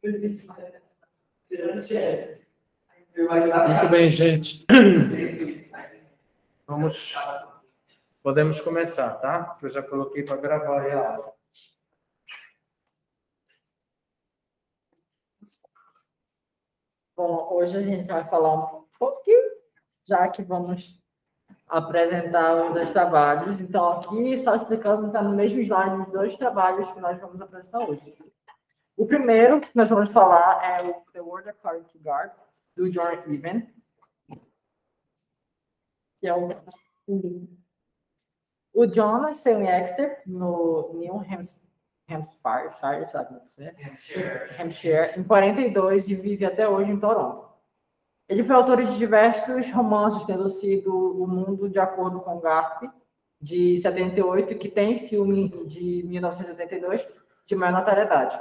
Muito bem, gente. Podemos começar, tá? Eu já coloquei para gravar aí a aula. Bom, hoje a gente vai falar um pouquinho, já que vamos apresentar os dois trabalhos. Então, aqui, só explicando, está no mesmo slide os dois trabalhos que nós vamos apresentar hoje. O primeiro que nós vamos falar é o The World According to Garp, do John Even, que é o John nasceu em Exeter, no New Hampshire, sabe como é? Hampshire, em 42 e vive até hoje em Toronto. Ele foi autor de diversos romances, tendo sido O Mundo de Acordo com Garp, de 78, que tem filme de 1982, de maior notoriedade.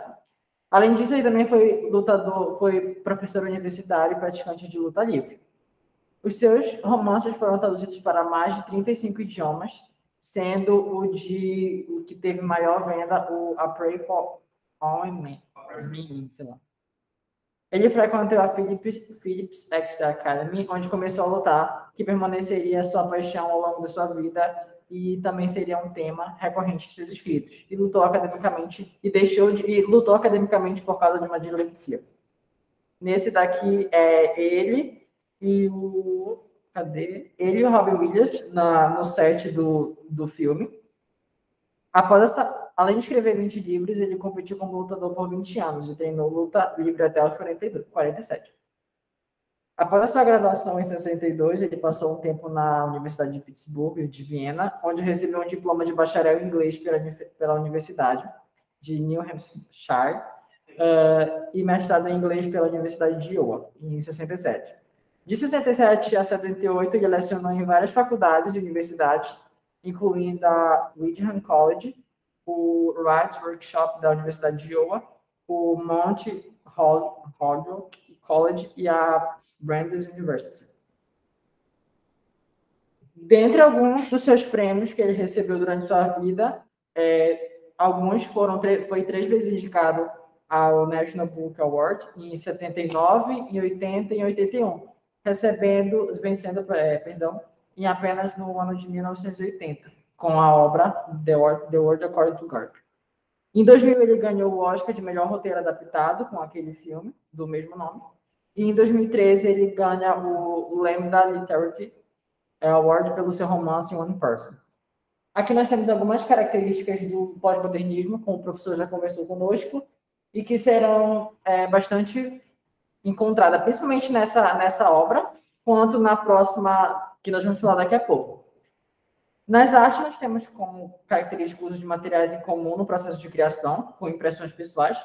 Além disso, ele também foi lutador, foi professor universitário e praticante de luta livre. Os seus romances foram traduzidos para mais de 35 idiomas, sendo o que teve maior venda, o A Pray for All Men, sei lá. Ele frequentou a Phillips Exeter Academy, onde começou a lutar, que permaneceria sua paixão ao longo da sua vida e também seria um tema recorrente de seus escritos. E lutou academicamente lutou academicamente por causa de uma dislexia. Nesse daqui é ele e o Robin Williams no set do filme. Além de escrever 20 livros, ele competiu como lutador por 20 anos e treinou luta livre até os 47. Após a sua graduação em 62, ele passou um tempo na Universidade de Pittsburgh e de Viena, onde recebeu um diploma de bacharel em inglês pela Universidade de New Hampshire e mestrado em inglês pela Universidade de Iowa, em 67. De 67 a 78, ele lecionou em várias faculdades e universidades, incluindo a Windham College, o Wright Workshop da Universidade de Iowa, o Mount Holyoke College e a Brandeis University. Dentre alguns dos seus prêmios que ele recebeu durante sua vida, alguns foi 3 vezes indicado ao National Book Award, em 79, em 80 e em 81, vencendo em apenas no ano de 1980, com a obra The World According to Garp. Em 2000, ele ganhou o Oscar de melhor roteiro adaptado com aquele filme, do mesmo nome. E em 2013, ele ganha o Lambda Literary Award pelo seu romance One Person. Aqui nós temos algumas características do pós-modernismo, como o professor já conversou conosco, e que serão bastante encontradas, principalmente nessa obra, quanto na próxima, que nós vamos falar daqui a pouco. Nas artes, nós temos como característica o uso de materiais em comum no processo de criação, com impressões pessoais,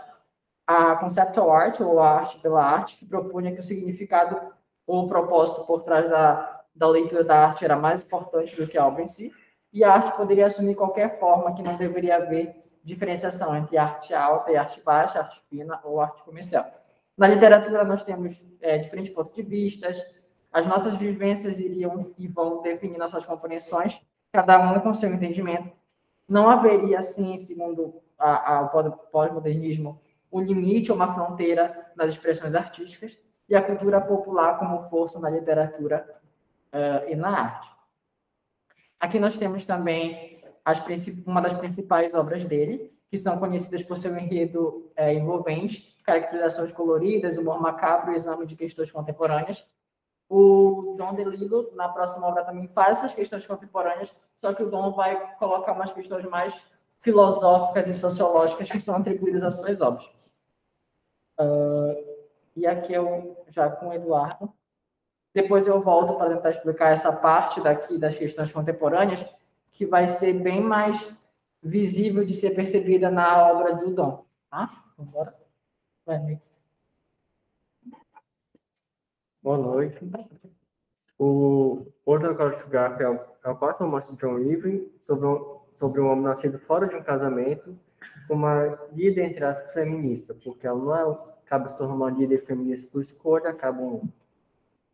a conceptual art, ou a arte pela arte, que propunha que o significado ou o propósito por trás da leitura da arte era mais importante do que a obra em si, e a arte poderia assumir qualquer forma, que não deveria haver diferenciação entre arte alta e arte baixa, arte fina ou arte comercial. Na literatura, nós temos diferentes pontos de vista, as nossas vivências iriam e vão definir nossas compreensões, cada um com seu entendimento. Não haveria, assim, segundo o pós-modernismo, um limite ou uma fronteira nas expressões artísticas, e a cultura popular como força na literatura e na arte. Aqui nós temos também uma das principais obras dele, que são conhecidas por seu enredo envolvente, caracterizações coloridas, humor macabro e exame de questões contemporâneas. O Dom DeLillo, na próxima obra, também faz essas questões contemporâneas, só que o Dom vai colocar umas questões mais filosóficas e sociológicas que são atribuídas às suas obras. E aqui eu já com o Eduardo. Depois eu volto para tentar explicar essa parte daqui das questões contemporâneas, que vai ser bem mais visível de ser percebida na obra do Dom. Tá? Vamos embora? Boa noite. O World According to Garp é o quarto romance de John Irving sobre um homem nascido fora de um casamento, com uma líder, entre aspas, feminista, porque ela não acaba se tornando uma líder feminista por escolha, acabam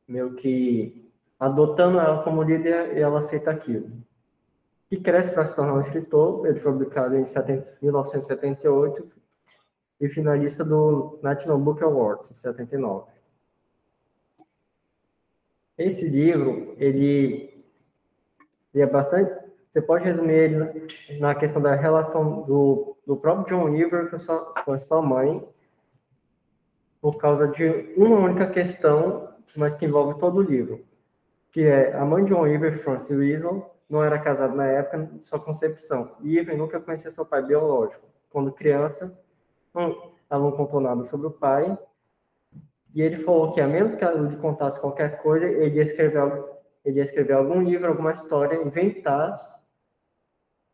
meio que adotando ela como líder e ela aceita aquilo. E cresce para se tornar um escritor. Ele foi publicado em 1978 e finalista do National Book Awards, em 79. Esse livro, ele é bastante... Você pode resumir ele na questão da relação do próprio John Weaver com a sua mãe, por causa de uma única questão, mas que envolve todo o livro, que é a mãe de John Weaver, Frances Weasel, não era casada na época de sua concepção. E Weaver nunca conhecia seu pai biológico. Quando criança, ela não contou nada sobre o pai, e ele falou que, a menos que ela lhe contasse qualquer coisa, ele ia escrever algum livro, alguma história, inventar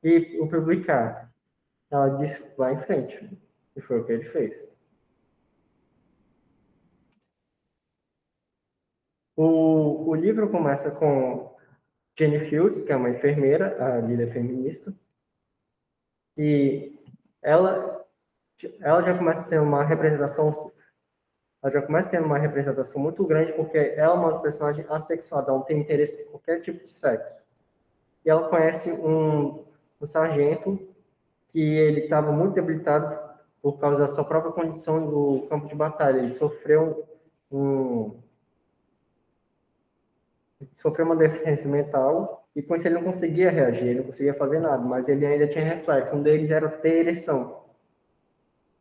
e o publicar. Ela disse, vai em frente. E foi o que ele fez. O livro começa com Jane Fields, que é uma enfermeira, a líder feminista, e ela já começa tendo uma representação muito grande, porque ela é uma personagem assexuada, ela não tem interesse por qualquer tipo de sexo. E ela conhece um sargento que ele estava muito debilitado por causa da sua própria condição do campo de batalha. Ele sofreu uma deficiência mental e com isso ele não conseguia reagir, ele não conseguia fazer nada, mas ele ainda tinha reflexo. Um deles era ter ereção.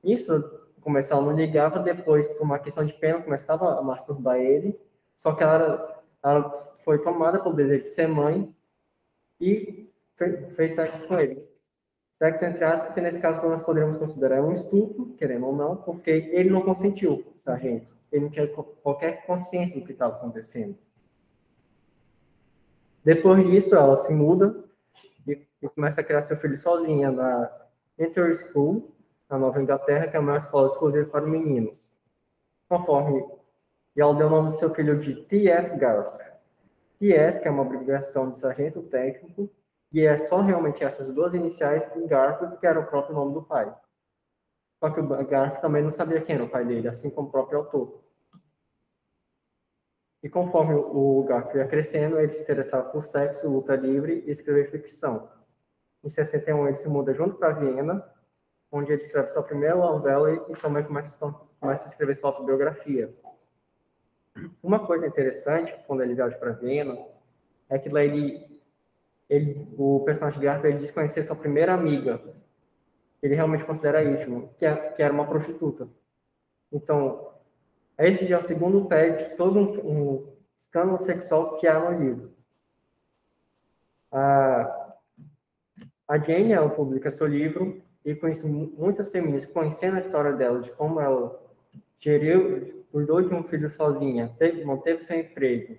Isso, começava a não ligava, depois, por uma questão de pena, começava a masturbar ele, só que ela foi tomada pelo desejo de ser mãe e fez sexo com ele. Sexo entre aspas, porque nesse caso nós poderíamos considerar um estupro, querendo ou não, porque ele não consentiu, o sargento. Ele não tinha qualquer consciência do que estava acontecendo. Depois disso, ela se muda e começa a criar seu filho sozinha na Enter School, na Nova Inglaterra, que é uma escola exclusiva para meninos. E ela deu o nome do seu filho de T.S. Garp. T.S., que é uma abreviação de sargento técnico, e é só realmente essas duas iniciais em Garp, que era o próprio nome do pai. Só que o Garp também não sabia quem era o pai dele, assim como o próprio autor. E conforme o Garp ia crescendo, ele se interessava por sexo, luta livre e escrever ficção. Em 61, ele se muda junto para Viena, onde ele escreve sua primeira novela e também começa a escrever sua autobiografia. Uma coisa interessante, quando ele viaja para Viena, é que lá o personagem Garp diz conhecer sua primeira amiga. Ele realmente considera isso, que era uma prostituta. Então, este já é o segundo pé de todo um escândalo sexual que há no livro. A Jane, ela publica seu livro e conhece muitas feministas, conhecendo a história dela, de como ela cuidou de um filho sozinha, manteve seu emprego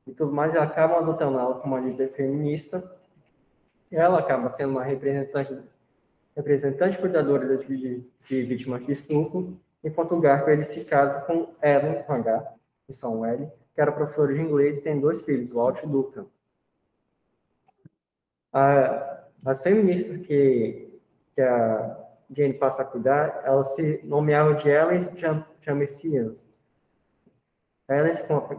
e tudo mais, e acabam adotando ela como uma líder feminista. Ela acaba sendo uma representante cuidadora de vítimas de estupro, enquanto o Garp ele se casa com Ellen, com H, que são um L, que era professora de inglês e tem 2 filhos, Walt e Duncan. As feministas que a Jane passa a cuidar, elas se nomeavam de Ellen Jamesians. Ellen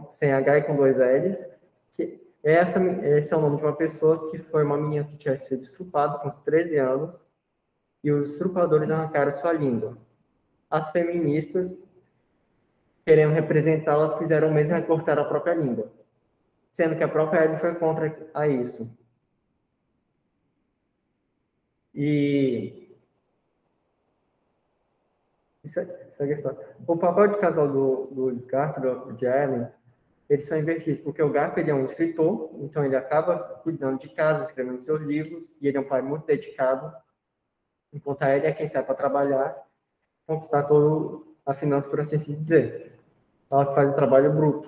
sem H e com 2 L's, que esse é o nome de uma pessoa que foi uma menina que tinha sido estuprada com uns 13 anos e os estupradores arrancaram sua língua. As feministas, querendo representá-la, fizeram o mesmo e cortaram a própria língua, sendo que a própria Ellen foi contra a isso. E isso é a questão. O papel de casal do Garp e de Ellen, eles são invertidos, porque o Garp ele é um escritor, então ele acaba cuidando de casa, escrevendo seus livros, e ele é um pai muito dedicado, enquanto a Ellen é quem sai para trabalhar, conquistar toda a finança, por assim dizer. Ela faz o trabalho bruto.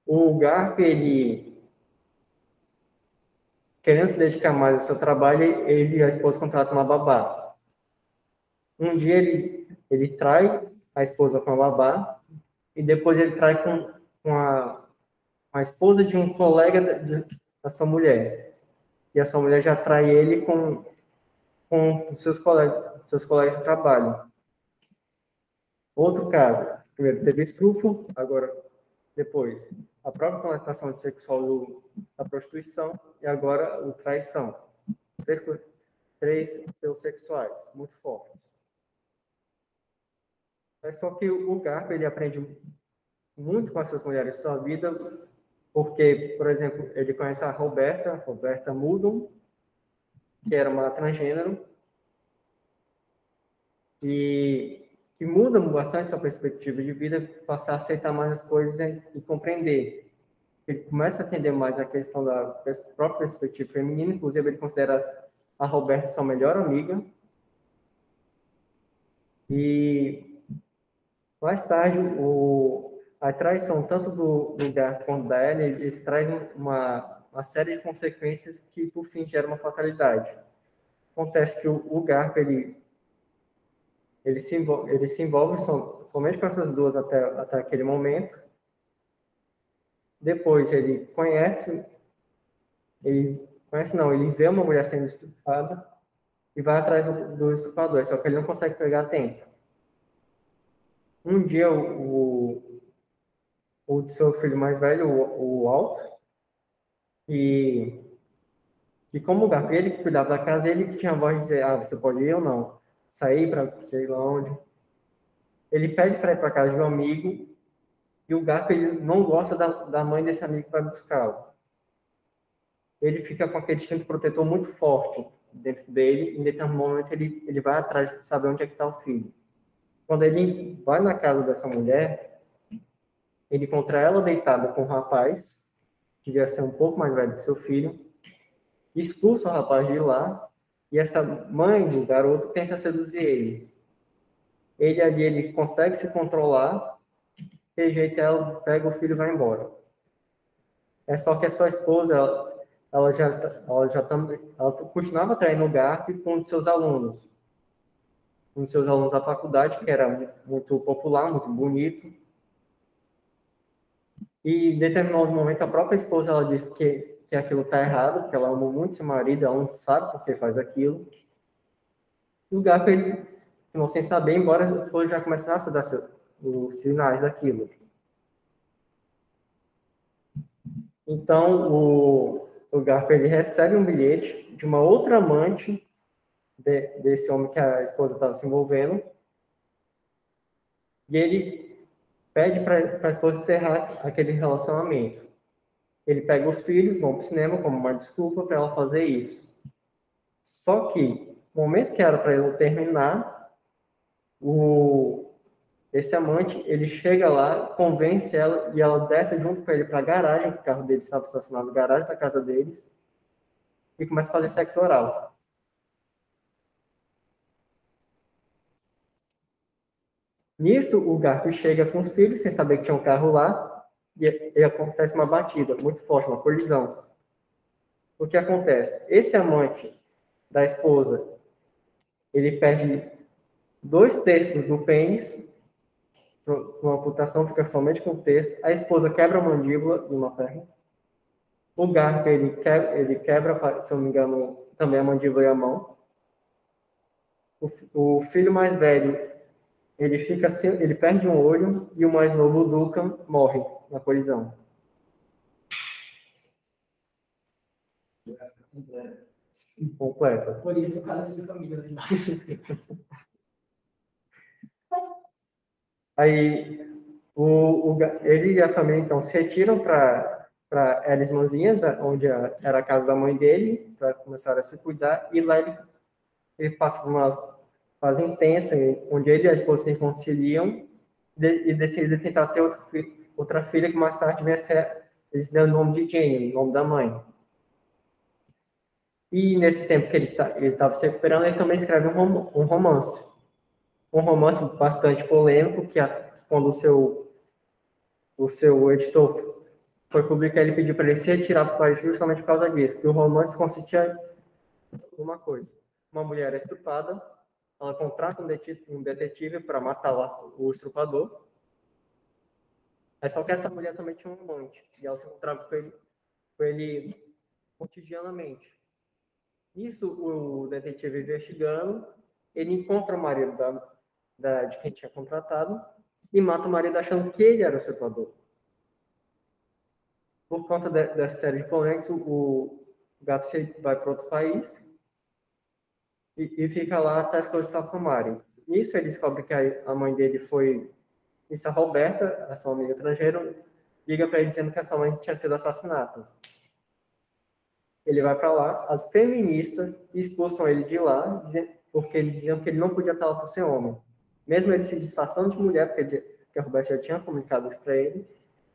O Garp, ele, querendo se dedicar mais ao seu trabalho, ele e a esposa contratam uma babá. Um dia ele trai a esposa com a babá, e depois ele trai com a esposa de um colega da sua mulher. E a sua mulher já trai ele com os seus colegas de trabalho. Outro caso, primeiro teve estupro, agora depois a própria conotação sexual da prostituição e agora a traição. três sexuais muito fortes. É só que o Garp, ele aprende muito com essas mulheres de sua vida, porque, por exemplo, ele conhece a Roberta Mudon, que era uma transgênero, e que muda bastante sua perspectiva de vida, passar a aceitar mais as coisas e compreender. Ele começa a entender mais a questão da própria perspectiva feminina, inclusive ele considera a Roberta sua melhor amiga. E mais tarde, a traição tanto do Garp quanto da Ellie, eles trazem uma série de consequências que, por fim, gera uma fatalidade. Acontece que o Garp, ele se envolve somente com essas duas até aquele momento. Depois ele ele vê uma mulher sendo estuprada e vai atrás do estuprador, só que ele não consegue pegar a tempo. Um dia o seu filho mais velho, o Walt, e como o Garp, ele que cuidava da casa, ele que tinha a voz de dizer, você pode ir ou não, sair para sei lá onde. Ele pede para ir para casa de um amigo, e o Garp, ele não gosta da mãe desse amigo que vai buscá-lo. Ele fica com aquele instinto protetor muito forte dentro dele, e em determinado momento ele vai atrás de saber onde é que está o filho. Quando ele vai na casa dessa mulher, ele encontra ela deitada com um rapaz, que devia ser um pouco mais velho que seu filho, expulsa o rapaz de lá, e essa mãe do garoto tenta seduzir ele. Ele consegue se controlar, rejeita ela, pega o filho e vai embora. É só que a sua esposa, ela continuava traindo o Garp com um de seus alunos. Um de seus alunos da faculdade, que era muito popular, muito bonito. E em determinado momento, a própria esposa, ela disse que aquilo está errado, que ela ama muito seu marido, ela não sabe por que faz aquilo. E o Garp, ele, não sem saber, embora ele já começasse a dar os sinais daquilo. Então, o Garp, ele recebe um bilhete de uma outra amante desse homem que a esposa estava se envolvendo, e ele pede para a esposa encerrar aquele relacionamento. Ele pega os filhos, vão para o cinema como uma desculpa para ela fazer isso. Só que, no momento que era para ele terminar, esse amante, ele chega lá, convence ela, e ela desce junto com ele para a garagem, o carro dele estava estacionado na garagem da casa deles, e começa a fazer sexo oral. Nisso, o Garp chega com os filhos, sem saber que tinha um carro lá, e acontece uma batida muito forte, uma colisão. O que acontece? Esse amante da esposa, ele perde 2/3 do pênis, uma amputação, fica somente com 1/3. A esposa quebra a mandíbula de uma perna. O Garp, ele quebra, se eu não me engano, também a mandíbula e a mão. O filho mais velho, ele perde um olho, e o mais novo, o Duncan, morre na colisão. Completa. Por isso, cada dia família. Aí, ele e a família, então, se retiram para Elis Manzinhas, onde era a casa da mãe dele, para começar a se cuidar, e lá ele passa por uma fase intensa, onde ele e a esposa se reconciliam, e decidem tentar ter outra filha, que mais tarde eles dão o nome de Jane, o nome da mãe. E nesse tempo que ele estava se recuperando, ele também escreve um romance. Um romance bastante polêmico, que quando o seu editor foi publicar, ele pediu para ele se retirar do país justamente por causa disso, que o romance consistia em uma coisa. Uma mulher é estuprada, ela contrata um detetive para matar o estuprador. É só que essa mulher também tinha um amante, e ela se encontrava com ele cotidianamente. Isso, o detetive investigando, ele encontra o marido de quem tinha contratado e mata o marido achando que ele era o estuprador. Por conta dessa série de polêmicas, o gato vai para outro país e fica lá até as coisas se acalmarem. Nisso, ele descobre que a mãe dele foi... Isso, a Roberta, a sua amiga estrangeira, liga para ele dizendo que a sua mãe tinha sido assassinada. Ele vai para lá, as feministas expulsam ele de lá, porque eles diziam que ele não podia estar lá por ser homem. Mesmo ele se disfarçando de mulher, porque a Roberta já tinha comunicado isso para ele,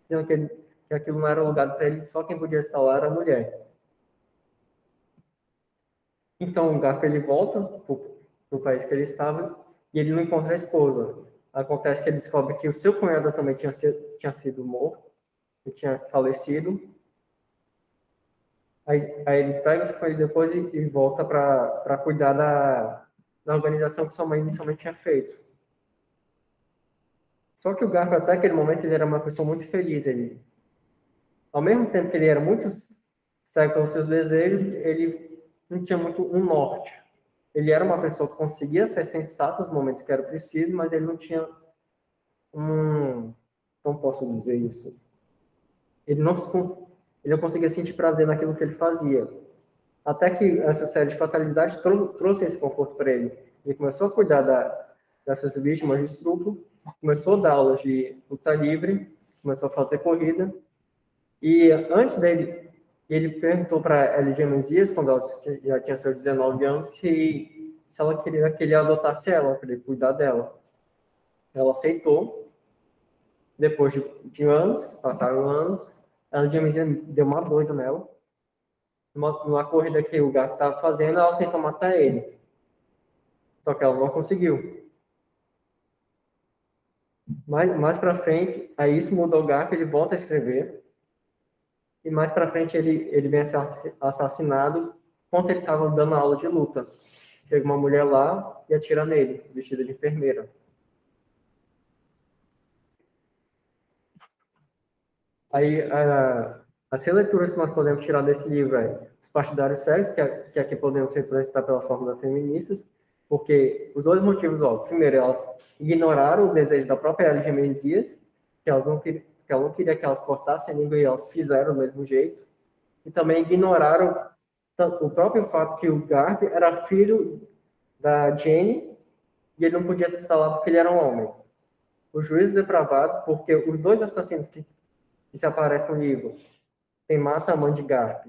dizendo que aquilo não era lugar para ele, só quem podia estar lá era a mulher. Então, o Garp, ele volta para o país que ele estava e ele não encontra a esposa. Acontece que ele descobre que o seu cunhado também tinha sido morto, que tinha falecido. Aí ele pega isso com ele depois e volta para cuidar da organização que sua mãe inicialmente tinha feito. Só que o Garp, até aquele momento, ele era uma pessoa muito feliz. Ele, ao mesmo tempo que ele era muito cego pelos seus desejos, ele não tinha muito um norte. Ele era uma pessoa que conseguia ser sensato nos momentos que era preciso, mas ele não tinha como posso dizer isso? Ele não conseguia sentir prazer naquilo que ele fazia. Até que essa série de fatalidades trouxe esse conforto para ele. Ele começou a cuidar dessas vítimas de estupro, começou a dar aulas de luta livre, começou a fazer corrida. E antes dele, ele perguntou para LG Menzies, quando ela já tinha seus 19 anos, se ela queria que ele adotasse ela, para ele cuidar dela. Ela aceitou. Depois de anos, passaram anos, a LG Menzies deu uma doida nela. Numa corrida que o Garp estava fazendo, ela tentou matar ele. Só que ela não conseguiu. Mais para frente, aí isso mudou o Garp, ele volta a escrever. E mais para frente ele vem a ser assassinado enquanto ele estava dando aula de luta. Chega uma mulher lá e atira nele, vestida de enfermeira. Aí, as releituras que nós podemos tirar desse livro é Os Partidários Cegos, que aqui podemos representar pelas fórmulas feministas, porque os dois motivos, primeiro, elas ignoraram o desejo da própria LG Menzies, que ela não queria que elas cortassem a língua e elas fizeram do mesmo jeito, e também ignoraram o próprio fato que o Garp era filho da Jane e ele não podia estar lá porque ele era um homem. O juízo depravado, porque os dois assassinos que se aparecem no livro, quem mata a mãe de Garp,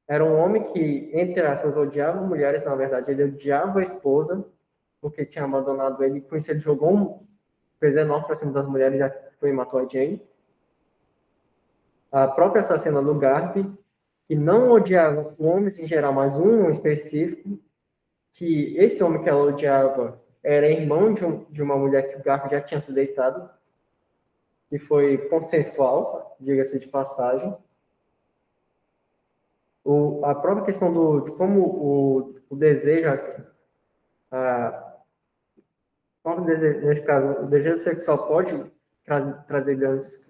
era um homem que, entre aspas, odiava mulheres, na verdade, ele odiava a esposa, porque tinha abandonado ele, com isso ele jogou um peso enorme para cima das mulheres, já foi e matou a Jane. A própria assassina do Garp, que não odiava homens em geral, mas um específico, que esse homem que ela odiava era irmão de uma mulher que o Garp já tinha se deitado, que foi consensual, diga-se de passagem. A própria questão de como o desejo, nesse caso, o desejo sexual pode trazer grandes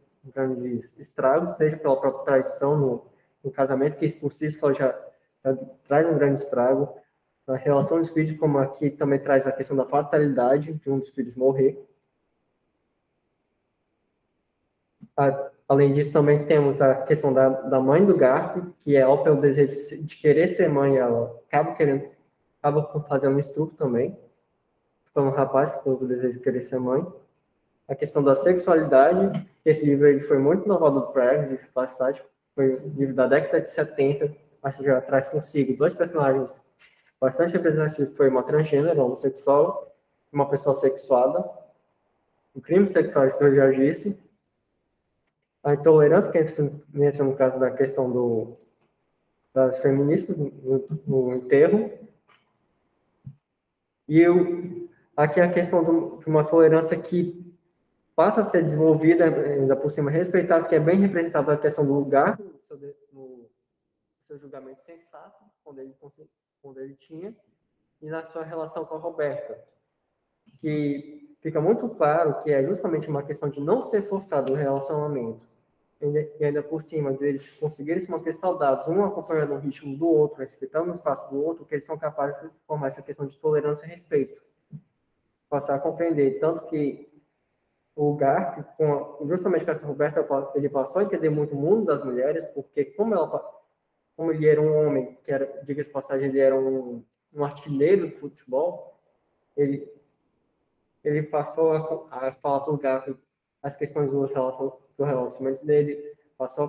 estragos, seja pela própria traição no casamento, que isso por si só já traz um grande estrago. A relação dos filhos, como aqui, também traz a questão da fatalidade de um dos filhos morrer. Além disso, também temos a questão da mãe do Garp, que é pelo desejo de querer ser mãe, ela acaba fazendo um estupro também, para um rapaz pelo desejo de querer ser mãe. A questão da sexualidade, esse livro ele foi muito inovador para ela, de passagem, foi um livro da década de 70, mas já traz consigo dois personagens bastante representativos, foi uma transgênero, homossexual, uma pessoa sexuada, o crime sexual que eu já disse, a intolerância que entra no caso da questão das feministas no enterro, e aqui a questão de uma tolerância que passa a ser desenvolvida, ainda por cima respeitável, que é bem representada a questão do lugar, no seu julgamento sensato, quando ele tinha, e na sua relação com a Roberta, que fica muito claro que é justamente uma questão de não ser forçado o relacionamento, e ainda por cima deles conseguirem se manter saudáveis, um acompanhando o ritmo do outro, respeitando o espaço do outro, que eles são capazes de formar essa questão de tolerância e respeito. Passar a compreender, tanto que o Garp, justamente com essa Roberta, ele passou a entender muito o mundo das mulheres, porque como ele era um homem, que era, diga-se de passagem, ele era um um artilheiro do futebol, ele passou a falar para o Garfield as questões do relacionamento dele, passou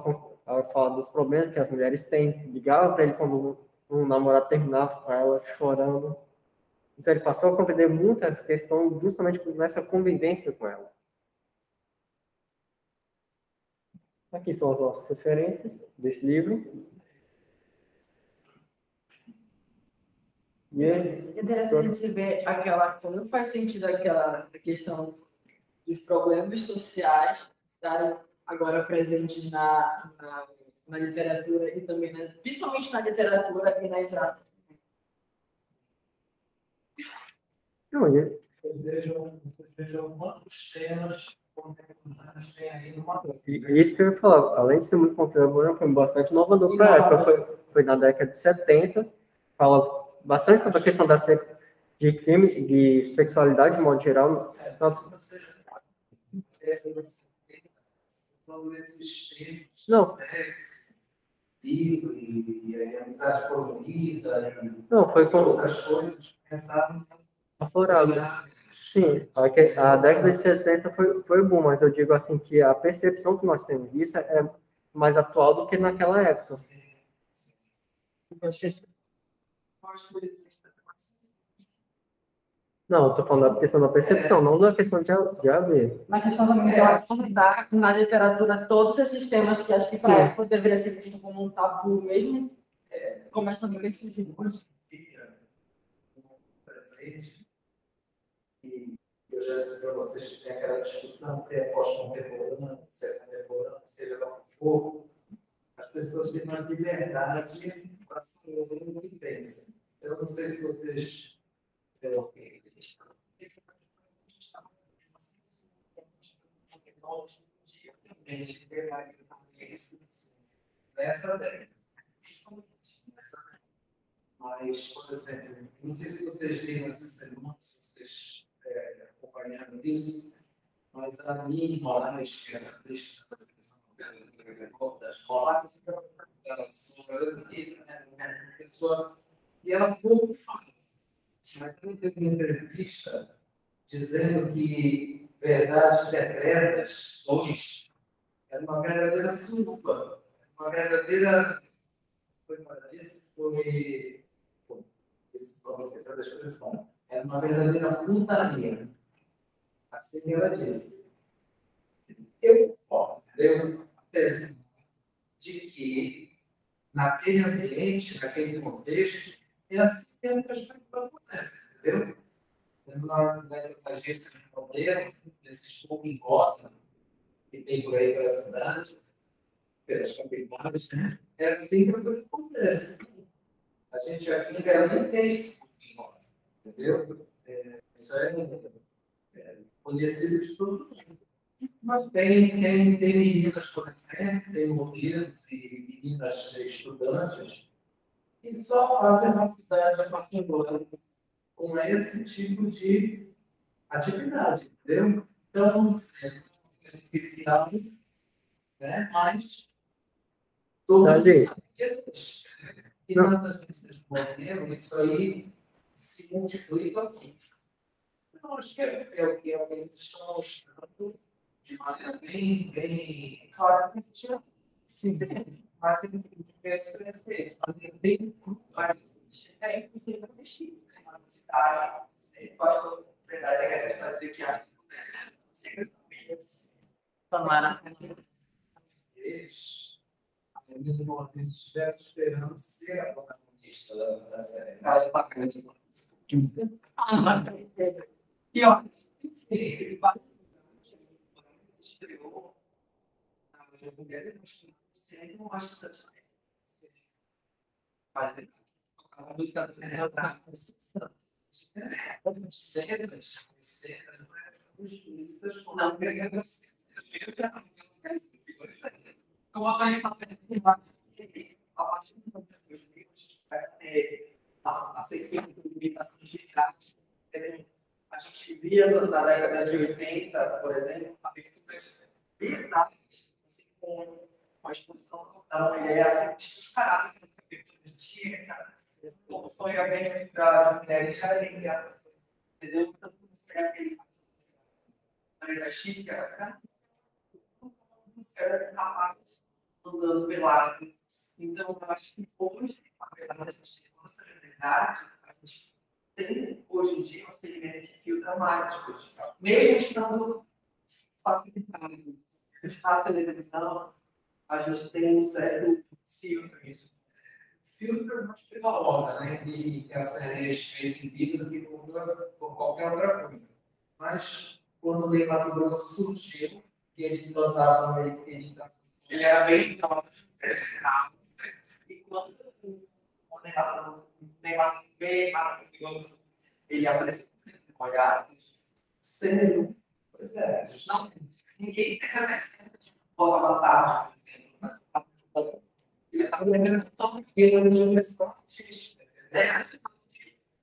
a falar dos problemas que as mulheres têm, ligava para ele quando um namorado terminava com ela, chorando. Então, ele passou a compreender muitas questões justamente nessa convivência com ela. Aqui são as nossas referências desse livro. É interessante a gente ver como faz sentido aquela questão dos problemas sociais estarem agora presentes na literatura e também, principalmente na literatura e nas artes. Não, Vocês vejam quantos temas contemporâneos tem aí no mapa. isso que eu ia falar, além de ser muito contemporâneo, foi bastante inovador para a época. Foi na década de 70, fala bastante sobre a questão de crime, de sexualidade de modo geral. Esses termos, Não. sexo, livre, e amizade colorida, Não, foi com outras coisas pensavam aflorado. Sim, a década de 60 foi bom, mas eu digo assim que a percepção que nós temos disso é mais atual do que naquela época. Não, eu estou falando da questão da percepção, não da questão de haver. Na questão também de abordar na literatura todos esses temas que acho que para a época deveria ser visto como um tabu mesmo, começando a esse livros. Presente. E eu já disse para vocês que tem aquela discussão se é pós-contemporâneo, se é contemporâneo, seja lá o que for. As pessoas têm mais liberdade para fazer o que pensam. Eu não sei se vocês nessa década. Mas, por exemplo, não sei se vocês viram essa semana, se vocês acompanharam isso, mas a Aline Moraes, que é essa atriz que faz a questão da escola, e ela pouco fala. Mas ela teve uma entrevista dizendo que Verdades Secretas 2 era uma verdadeira suruba, uma verdadeira. Foi uma disso, foi. Para vocês saberem a expressão. Era uma verdadeira putaria. Assim ela disse. Eu concordo, apesar de que naquele ambiente, naquele contexto, é assim que as coisas acontecem, entendeu? Nessas agências de poder, nesses publicos que tem por aí pela cidade, pelas capitais, é assim que a coisa acontece. A gente aqui em Belém tem esse publicos, entendeu? Isso é conhecido de todo mundo. Mas tem meninas, por exemplo, tem modelos e meninas estudantes que só fazem faculdade particular com esse tipo de atividade, entendeu? Então, não é especial, né? Mas todo mundo sabe que existe. E nas agências de modelo, isso aí se multiplica aqui. Então, acho que é o que eles estão mostrando de maneira bem clara que existe. Sim. Mas ele tem que crescer, bem cru, mas existe. É impossível existir. Eu acho que a verdade é que a gente vai dizer que a arte acontece. Tomara. Eles, ainda uma vez, estivessem esperando ser a protagonista da série. Acho bacana. E ó, ele estreou na mulher, série, não acho que a música da Cenas, os juízes não pegando como a gente fala, a partir do momento que os livros começam a ter a sensibilidade digitais, a gente via na década de 80, por exemplo, aberturas bizarras, assim, com a exposição da mulher, assim, descarada, abertura de tia, cara. Foi a bem para mulheres já entendeu? Então, aquele da Chique, era rapaz andando pelado. Então, eu acho que hoje, apesar da gente ter toda essa realidade, a gente tem hoje em dia um segmento que filtra mais as coisas. Mesmo estando facilitado, está a televisão, a gente tem um certo filtro nisso. Filtro mais pela hora, né? Que a série é exibida do que por qualquer outra coisa. Mas, quando o Ney Mato Grosso surgiu, que ele plantava meio que ele era bem crescido. E quando o Neymar Grosso, ele apareceu com olhares, sendo. Pois é, Não, ninguém tem a cena de bola tarde, por exemplo. Ele está lembrando tão pequeno de direção artística.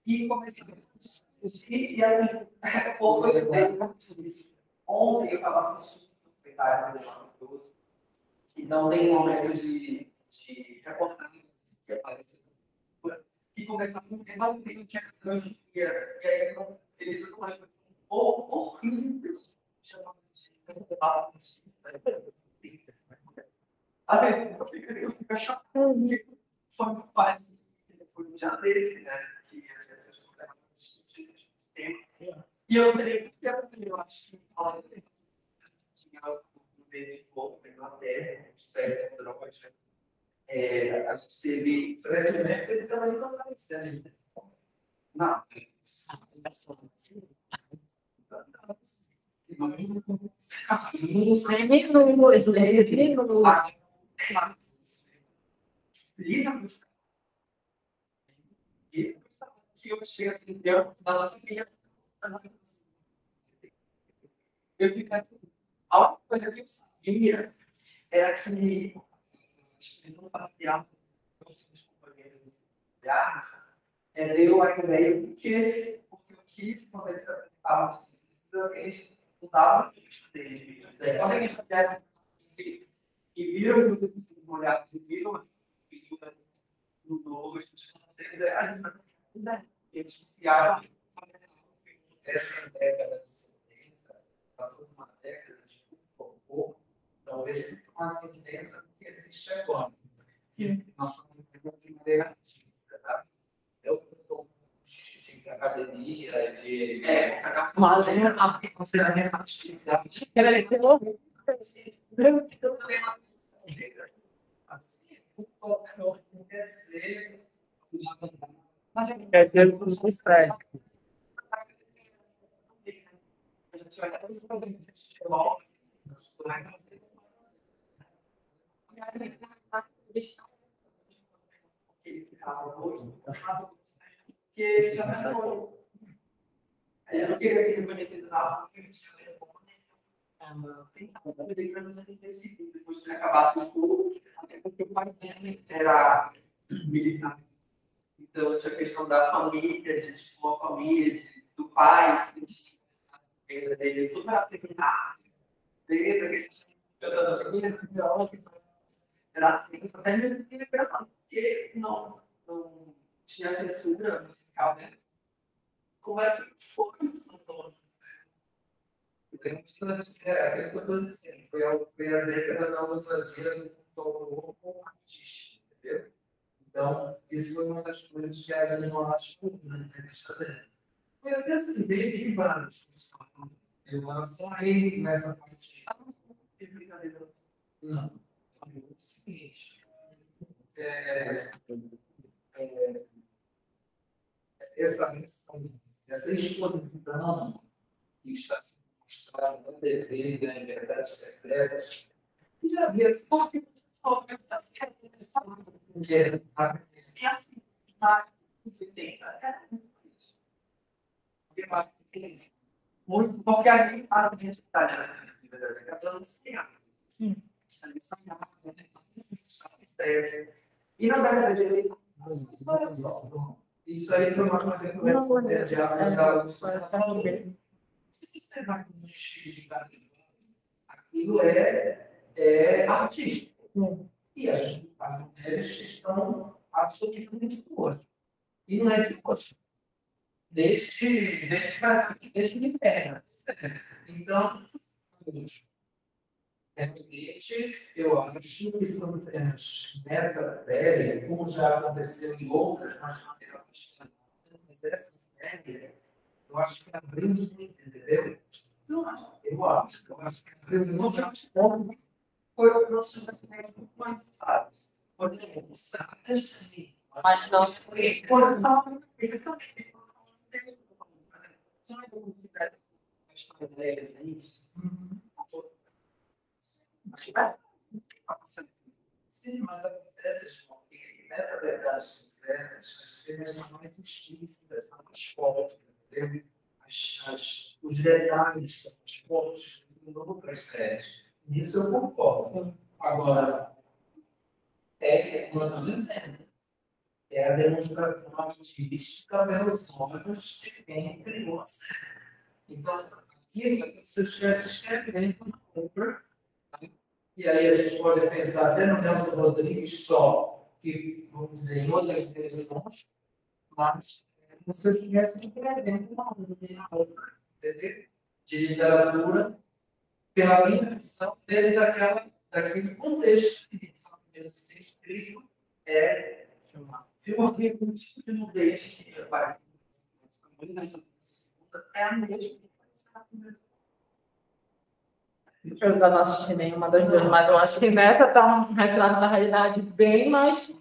E comecei a discutir, e assim, pouco esse tempo. Ontem eu estava assistindo o documentário do Neymar Grosso, então tem um momento de reportagem que apareceu e começaram a debater o que é hoje em dia. E aí eles usam uma coisa horrível, chamada de debate. Assim, eu fico chocado que foi um país que foi um dia desse, né? Que as pessoas começaram a discutir esse tema. E eu não sei nem porque eu acho que falando tinha um meio de pouco na Inglaterra, um espectro de drogas. A gente teve. Fred Mercury também não aparecendo. Não. Eu achei assim, eu fiquei assim, a única coisa que eu sabia era que a expressão facial dos companheiros deu a ideia porque eu quis, quando eles apresentavam eles usavam o texto deles. Quando eles fizeram e viram que os molhados e viram a pintura no dois, dos franceses, eles criaram Essa década de 70 foi uma década de pouco, talvez muito mais intensa do que existe agora. Nós estamos em uma negativa, tá? Eu estou de academia, de. Mas é consideramento atividade. Assim, o qualquer não quer ser. Mas é que ele não escreve. a gente olha para os nossa, porque já não eu não queria ser reconhecido na rua, porque eu tinha depois que acabasse o curso, até porque o pai dele era militar. Então, tinha a questão da família, de tipo, uma família, do pai, dele super afeminado, desde aquele cantando a minha era assim, até mesmo que engraçado, porque não tinha censura musical, né? Como é que foi o Santoro? Aquilo que eu estou dizendo, foi a década da ousadia do novo artista, entendeu? Então, isso foi uma das coisas que a Dani Moraes falou na entrevista dela. Foi até assim, bem vários. Eu não só aí nessa parte. Não. Foi o seguinte. Essa missão, essa exposição que está sendo mostrada na TV, na Liberdade Secretas, que já havia só que e assim, na 70, era muito, porque ali a gente está na Liberdade Secreta, não se tem e na década de 80, olha só. Isso aí foi uma coisa que eu vou já se você vai com um desfile de carnaval, aquilo é artístico. E as mulheres estão absolutamente boas. E não é de hoje. Desde o Império. Então, realmente, eu acho que são cenas nessa série, como já aconteceu em outras, mas essa série, eu acho que abriu muito, entendeu? Eu acho que abriu muito. Foi o nosso brasileiro um pouco mais usados. Por exemplo, sabe, sim. Mas não Por exemplo, a história dele, é isso? Sim, mas acontece que nessa verdade secretas, as cenas são mais explícitas, são mais fortes, entendeu? Os detalhes são mais fortes do que em outras séries. Nisso eu concordo. Agora, como eu estou dizendo, é a demonstração artística pelos olhos de quem criou a série. Então, aquilo é como se eu estivesse escrevendo uma obra. E aí a gente pode pensar até no Nelson Rodrigues só, que, vamos dizer, em outras direções, mas é como se eu estivesse escrevendo uma obra, entendeu? De literatura, pela minha visão, dentro daquele contexto que só mesmo ser escrito é filmado. Filma aqui com um tipo de nudez que aparece nessa segunda, é a mesma que aparece na primeira. Eu ainda não assisti nenhuma das duas, mas eu acho que nessa tá um retrato da realidade bem mais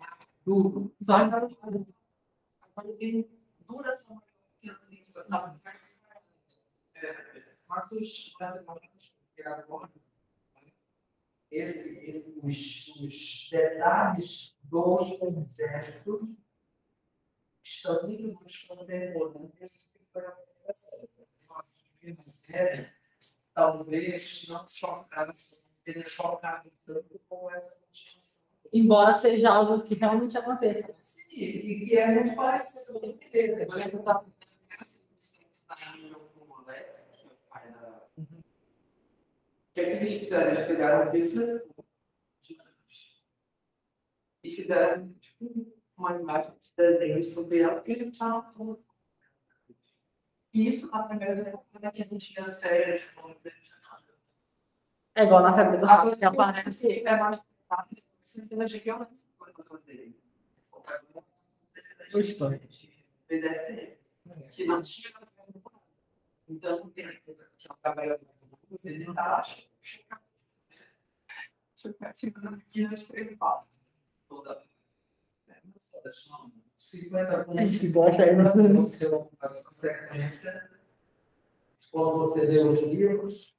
duro. Sabe? Agora tem duração que Mas os brasileiros, que agora, os detalhes dos gestos estão muito mais contemporâneos que foi a primeira série. Nossa, a primeira série talvez não chocasse, tenha chocado tanto como essa continuação. Embora seja algo que realmente aconteça. Sim, e que é muito parecido com o que ele. eu lembro da primeira série com o Alex, que é o pai da. O que é que eles fizeram? Eles pegaram o refletor e fizeram tipo, uma imagem de desenho sobre ela que ele tinha tudo. E isso na primeira época que a gente tinha séries como É igual na febre do rato, que aparece. é mais fácil cenas de violência para fazer. O spoiler. BDSM, que não tinha. Então, tem que ela trabalha você não está chocando aqui nas três partes. Toda. 50 A gente gosta aí, mas a sequência, quando você lê os livros,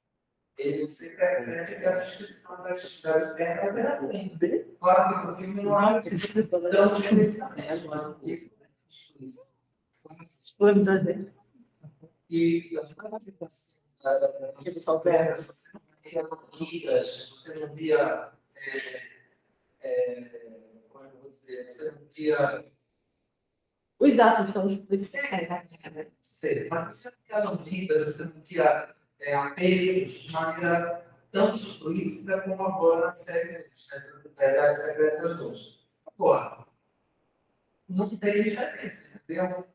você percebe que a descrição das pernas é assim. Claro que no filme não há tão explicitamente, mas isso. E as pernas, você não via corridas, você não via, como eu vou dizer, você não via. os atos estão explícitos. Sei, mas você não via lambidas, você não via apelos de maneira tão explícita como agora na série nessa Verdades Secretas 2. Agora, não tem diferença, entendeu?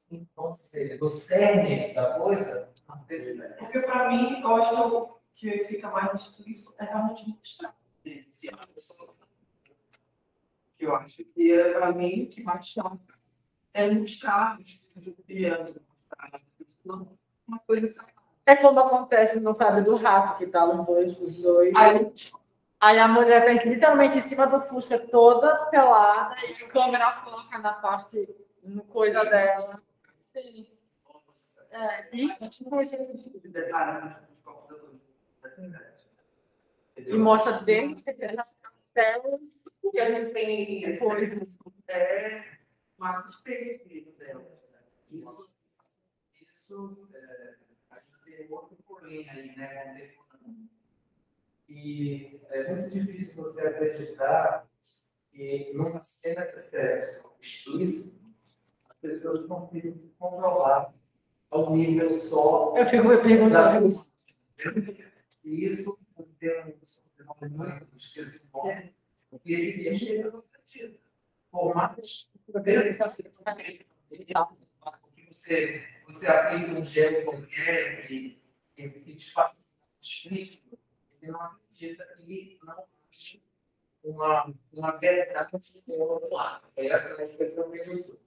Então, o cerne da coisa não tem diferença. Porque, para mim, eu acho que fica mais explícito é realmente mostrar. Que eu acho que, para mim, o que mais chama é mostrar uma coisa assim. É como acontece no Fábio do Rato, que tá os dois. Aí a mulher vem literalmente em cima do Fusca toda pelada e a câmera foca na parte, no coisa dela. Sim. E mostra dentro até que a gente tem coisas. mais espelho dela. Isso a gente tem outro porém aí, né? E é muito difícil você acreditar que numa cena de sexo explícito, as pessoas consigam se controlar ao nível só. Eu fico me perguntando isso. E isso tem um fenômeno muito esquecimento, e ele chega no sentido. formatos você aplica um gel qualquer que te faça desfísico, ele não acredita que não existe uma verdade do outro lado. Essa é a expressão que ele usou.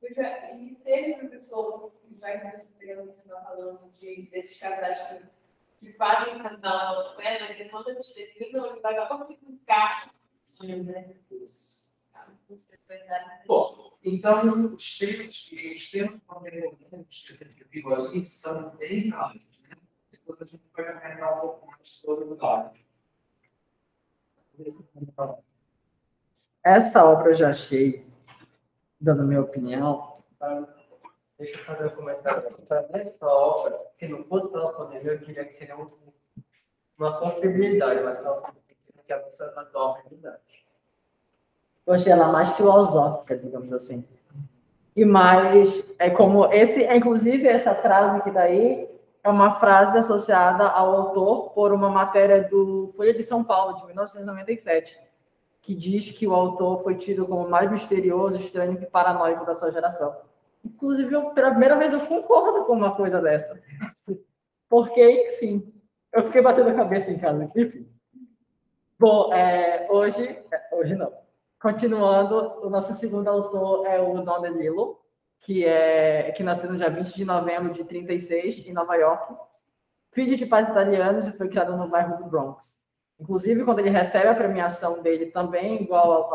E teve uma pessoa que vai nesse programa que você está falando desses casais que fazem casal, né? Que quando eles terminam, ele vai amplificar o sonho, né? Bom, então os termos contemporâneos que a gente viu ali são bem claros, né? Depois a gente vai comentar um pouco mais sobre o código. Essa obra eu já achei, dando minha opinião. Deixa eu fazer um comentário. Nessa obra, se não fosse pela pandemia, eu diria que seria uma possibilidade, mas pela pandemia, que a pessoa está da realidade. Eu achei ela mais filosófica, digamos assim. E mais, é como inclusive essa frase que daí é uma frase associada ao autor por uma matéria do Folha de São Paulo, de 1997, que diz que o autor foi tido como o mais misterioso, estranho e paranoico da sua geração. Inclusive, pela primeira vez, eu concordo com uma coisa dessa. Porque, enfim, eu fiquei batendo a cabeça em casa. Enfim. Bom, hoje não. Continuando, o nosso segundo autor é o Don DeLillo, que nasceu no dia 20 de novembro de 1936, em Nova York. Filho de pais italianos e foi criado no bairro do Bronx. Inclusive, quando ele recebe a premiação dele, também igual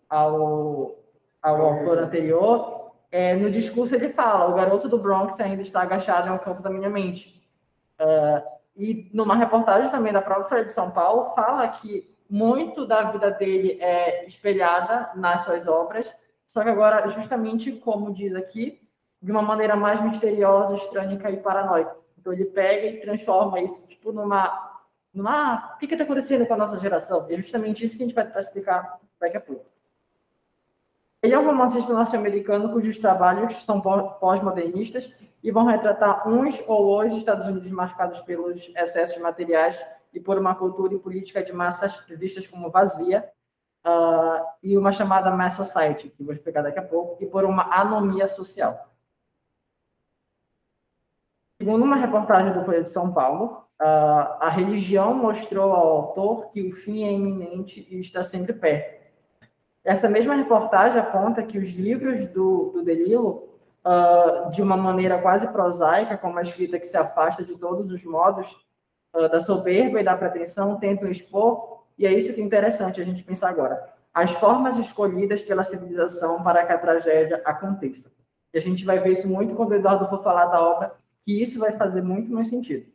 ao autor anterior, no discurso ele fala: o garoto do Bronx ainda está agachado em um canto da minha mente. E numa reportagem também da própria Folha de São Paulo, fala que muito da vida dele é espelhada nas suas obras, só que agora, justamente como diz aqui, de uma maneira mais misteriosa, estranha e paranoica. Então ele pega e transforma isso tipo numa o que está acontecendo com a nossa geração? É justamente isso que a gente vai tentar explicar daqui a pouco. Ele é um romancista norte-americano cujos trabalhos são pós-modernistas e vão retratar uns ou os Estados Unidos marcados pelos excessos materiais e por uma cultura e política de massas vistas como vazia, e uma chamada Mass Society, que vou explicar daqui a pouco, e por uma anomia social. Segundo uma reportagem do Folha de São Paulo, a religião mostrou ao autor que o fim é iminente e está sempre perto. Essa mesma reportagem aponta que os livros do DeLillo, de uma maneira quase prosaica, com uma escrita que se afasta de todos os modos da soberba e da pretensão, tentam expor, e é isso que é interessante a gente pensar agora, as formas escolhidas pela civilização para que a tragédia aconteça. E a gente vai ver isso muito quando o Eduardo for falar da obra, que isso vai fazer muito mais sentido.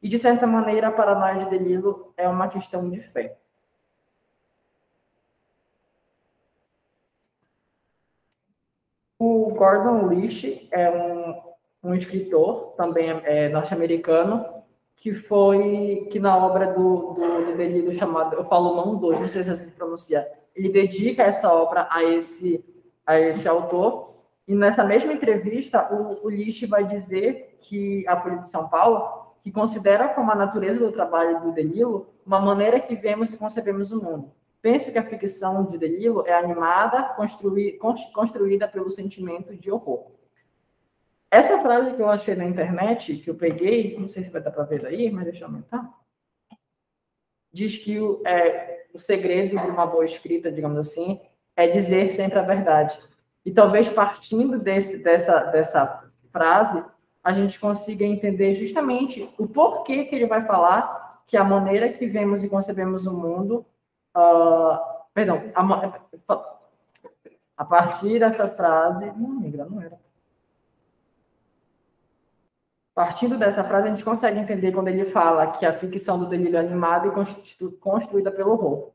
E, de certa maneira, a paranoia de DeLillo é uma questão de fé. O Gordon Lish é um escritor, também norte-americano, que na obra do DeLillo chamada, eu falo o nome do, não sei se assim se pronuncia, ele dedica essa obra a esse autor, e nessa mesma entrevista o Lish vai dizer que a Folha de São Paulo, que considera como a natureza do trabalho do DeLillo uma maneira que vemos e concebemos o mundo. Penso que a ficção de DeLillo é animada, construída pelo sentimento de horror. Essa frase que eu achei na internet, que eu peguei, não sei se vai dar para ver daí, mas deixa eu aumentar, diz que o segredo de uma boa escrita, digamos assim, é dizer sempre a verdade. E talvez partindo dessa frase, a gente consiga entender justamente o porquê que ele vai falar que a maneira que vemos e concebemos o mundo, a partir dessa frase, não era. Partindo dessa frase, a gente consegue entender quando ele fala que a ficção do DeLillo é animada e construída pelo horror.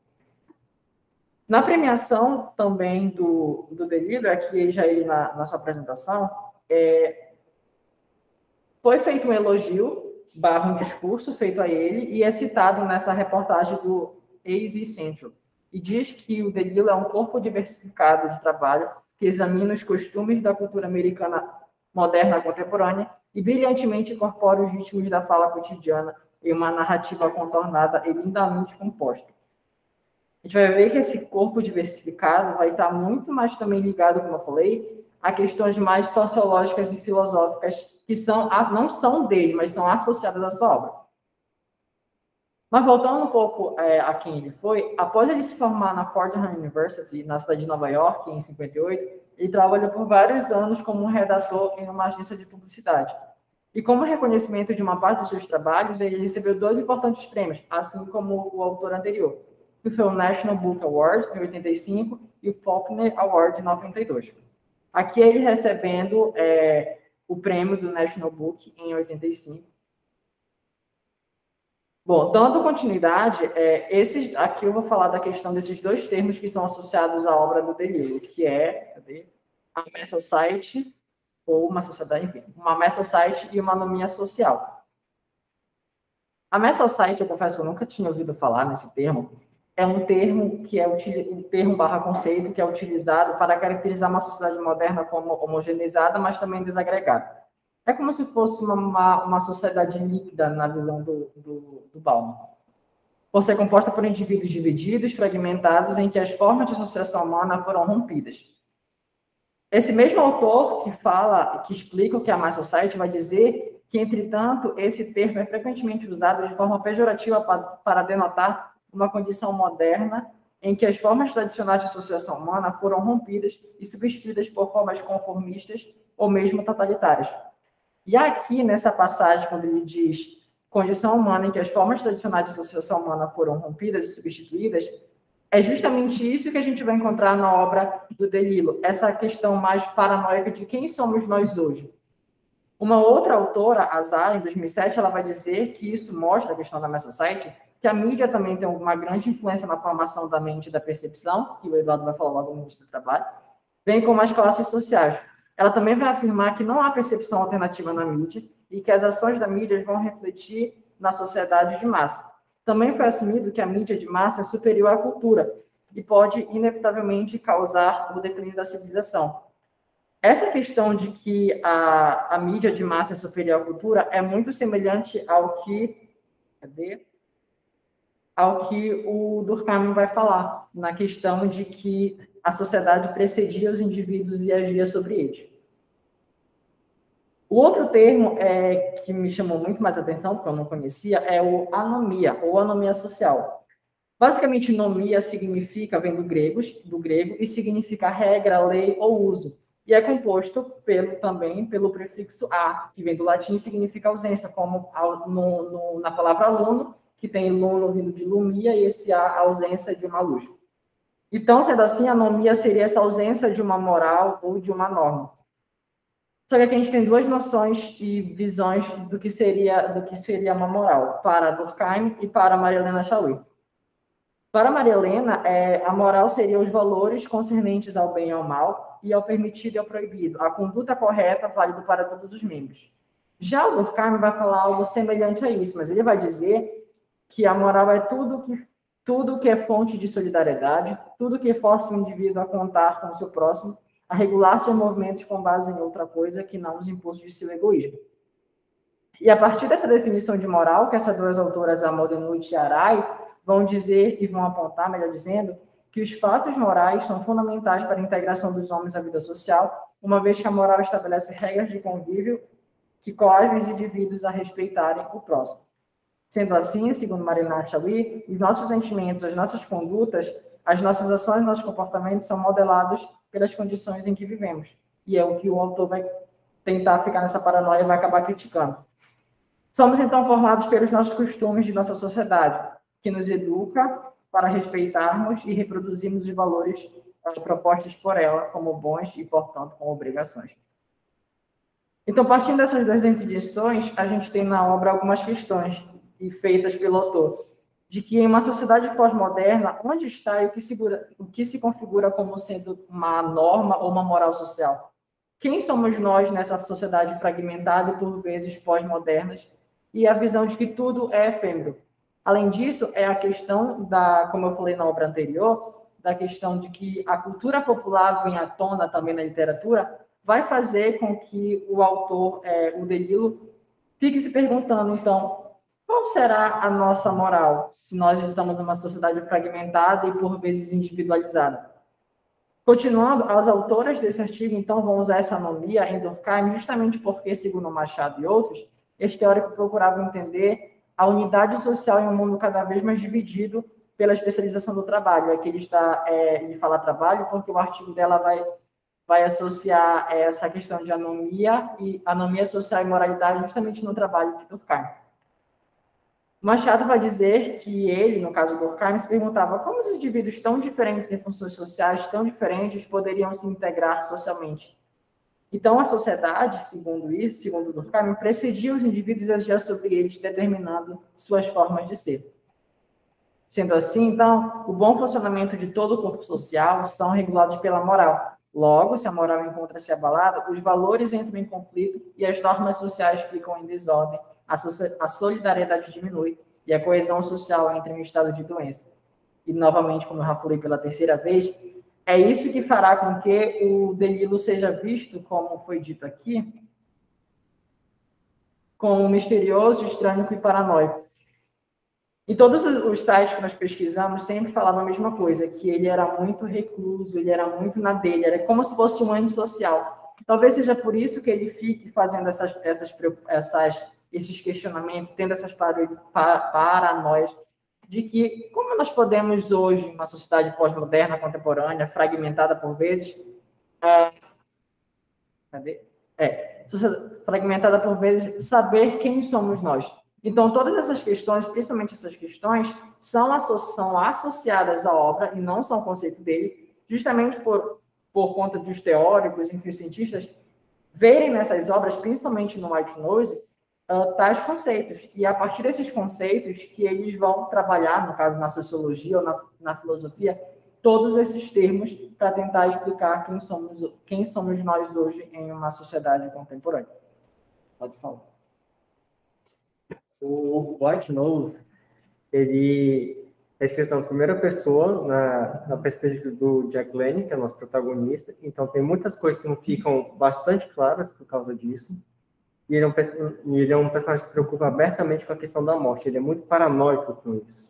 Na premiação também do DeLillo, aqui já ele na sua apresentação, foi feito um elogio, um discurso feito a ele, e é citado nessa reportagem do AZ Central. E diz que o DeLillo é um corpo diversificado de trabalho que examina os costumes da cultura americana moderna contemporânea e brilhantemente incorpora os ritmos da fala cotidiana em uma narrativa contornada e lindamente composta. a gente vai ver que esse corpo diversificado vai estar muito mais também ligado, como eu falei, a questões mais sociológicas e filosóficas que não são dele, mas são associadas à sua obra. Mas voltando um pouco a quem ele foi, após ele se formar na Fordham University, na cidade de Nova York, em 58, ele trabalhou por vários anos como um redator em uma agência de publicidade. E como reconhecimento de uma parte dos seus trabalhos, ele recebeu 2 importantes prêmios, assim como o autor anterior, que foi o National Book Award, em 85, e o Faulkner Award, em 92. Aqui ele recebendo o prêmio do National Book, em 85. Bom, dando continuidade, aqui eu vou falar da questão desses 2 termos que são associados à obra do Deleuze, que é a Mesocyte, ou uma sociedade, enfim, uma Mesocyte e uma anomia social. A Mesocyte, eu confesso que eu nunca tinha ouvido falar nesse termo, é um termo que é um termo / conceito que é utilizado para caracterizar uma sociedade moderna como homogeneizada, mas também desagregada. É como se fosse uma sociedade líquida na visão do Bauman. Por ser composta por indivíduos divididos, fragmentados, em que as formas de associação humana foram rompidas. Esse mesmo autor que explica o que é a Mass Society vai dizer que, entretanto, esse termo é frequentemente usado de forma pejorativa para denotar uma condição moderna em que as formas tradicionais de associação humana foram rompidas e substituídas por formas conformistas ou mesmo totalitárias. E aqui, nessa passagem, quando ele diz condição humana em que as formas tradicionais de associação humana foram rompidas e substituídas, é justamente isso que a gente vai encontrar na obra do Delilo, essa questão mais paranoica de quem somos nós hoje. Uma outra autora, a Zara, em 2007, ela vai dizer que isso mostra a questão da Mass Society, que a mídia também tem uma grande influência na formação da mente e da percepção, que o Eduardo vai falar logo no início do trabalho, bem como as classes sociais. Ela também vai afirmar que não há percepção alternativa na mídia e que as ações da mídia vão refletir na sociedade de massa. Também foi assumido que a mídia de massa é superior à cultura e pode, inevitavelmente, causar o declínio da civilização. Essa questão de que a mídia de massa é superior à cultura é muito semelhante ao que o Durkheim vai falar, na questão de que a sociedade precedia os indivíduos e agia sobre eles. O outro termo que me chamou muito mais atenção, porque eu não conhecia, é o anomia, ou anomia social. Basicamente, nomia significa, vem do grego, e significa regra, lei ou uso. E é composto também pelo prefixo a, que vem do latim e significa ausência, como na palavra aluno, que tem luno vindo de lumia, e esse a ausência de uma luz. Então, sendo assim, a anomia seria essa ausência de uma moral ou de uma norma. Só que aqui a gente tem 2 noções e visões do que seria uma moral, para Durkheim e para Maria Helena Chauí. Para Maria Helena, a moral seria os valores concernentes ao bem e ao mal, e ao permitido e ao proibido, a conduta correta, válida para todos os membros. Já o Durkheim vai falar algo semelhante a isso, mas ele vai dizer que a moral é tudo que é fonte de solidariedade, tudo que força o indivíduo a contar com o seu próximo, a regular seus movimentos com base em outra coisa que não os impulsos de seu egoísmo. E a partir dessa definição de moral, que essas 2 autoras, a Moldenut e a Arai, vão dizer e vão apontar, melhor dizendo, que os fatos morais são fundamentais para a integração dos homens à vida social, uma vez que a moral estabelece regras de convívio que coagem os indivíduos a respeitarem o próximo. Sendo assim, segundo Marina Chauí, os nossos sentimentos, as nossas condutas, as nossas ações, nossos comportamentos são modelados pelas condições em que vivemos. E é o que o autor vai tentar ficar nessa paranoia e vai acabar criticando. Somos, então, formados pelos nossos costumes de nossa sociedade, que nos educa para respeitarmos e reproduzirmos os valores propostos por ela como bons e, portanto, como obrigações. Então, partindo dessas 2 definições, a gente tem na obra algumas questões feitas pelo autor, de que em uma sociedade pós-moderna, onde está e o que se configura como sendo uma norma ou uma moral social? Quem somos nós nessa sociedade fragmentada e, por vezes, pós-modernas, e a visão de que tudo é efêmero? Além disso, é a questão como eu falei na obra anterior, da questão de que a cultura popular vem à tona também na literatura, vai fazer com que o autor, o Delilo, fique se perguntando, então, qual qual será a nossa moral se nós estamos numa sociedade fragmentada e, por vezes, individualizada? Continuando, as autoras desse artigo, então, vão usar essa anomia em Durkheim justamente porque, segundo Machado e outros, este teórico procurava entender a unidade social em um mundo cada vez mais dividido pela especialização do trabalho. Aqui ele fala trabalho porque o artigo dela vai associar essa questão de anomia social e moralidade justamente no trabalho de Durkheim. Machado vai dizer que ele, no caso do Durkheim, se perguntava como os indivíduos tão diferentes em funções sociais, tão diferentes, poderiam se integrar socialmente. Então, a sociedade, segundo Durkheim, precedia os indivíduos e agia sobre eles, determinando suas formas de ser. Sendo assim, então, o bom funcionamento de todo o corpo social são regulados pela moral. Logo, se a moral encontra-se abalada, os valores entram em conflito e as normas sociais ficam em desordem, a solidariedade diminui e a coesão social entra em um estado de doença. E, novamente, como eu já falei pela terceira vez, é isso que fará com que o Delilo seja visto, como foi dito aqui, como misterioso, estranho e paranoico. E todos os sites que nós pesquisamos sempre falavam a mesma coisa, que ele era muito recluso, ele era muito na dele, era como se fosse um antissocial. Talvez seja por isso que ele fique fazendo esses questionamentos, tendo essas paranoias, de que como nós podemos hoje, uma sociedade pós-moderna, contemporânea, fragmentada por vezes, fragmentada por vezes, saber quem somos nós. Então, todas essas questões, principalmente essas questões, são associadas à obra e não são conceito dele, justamente por conta dos teóricos, enfim, cientistas, verem nessas obras, principalmente no White Noise, tais conceitos. E a partir desses conceitos que eles vão trabalhar, no caso, na sociologia ou na filosofia, todos esses termos para tentar explicar quem somos nós hoje em uma sociedade contemporânea. Pode falar. O White Noise, ele é escrito na primeira pessoa, na perspectiva do Jack Lane, que é o nosso protagonista. Então, tem muitas coisas que não ficam bastante claras por causa disso. E ele é um personagem que se preocupa abertamente com a questão da morte. Ele é muito paranoico com isso.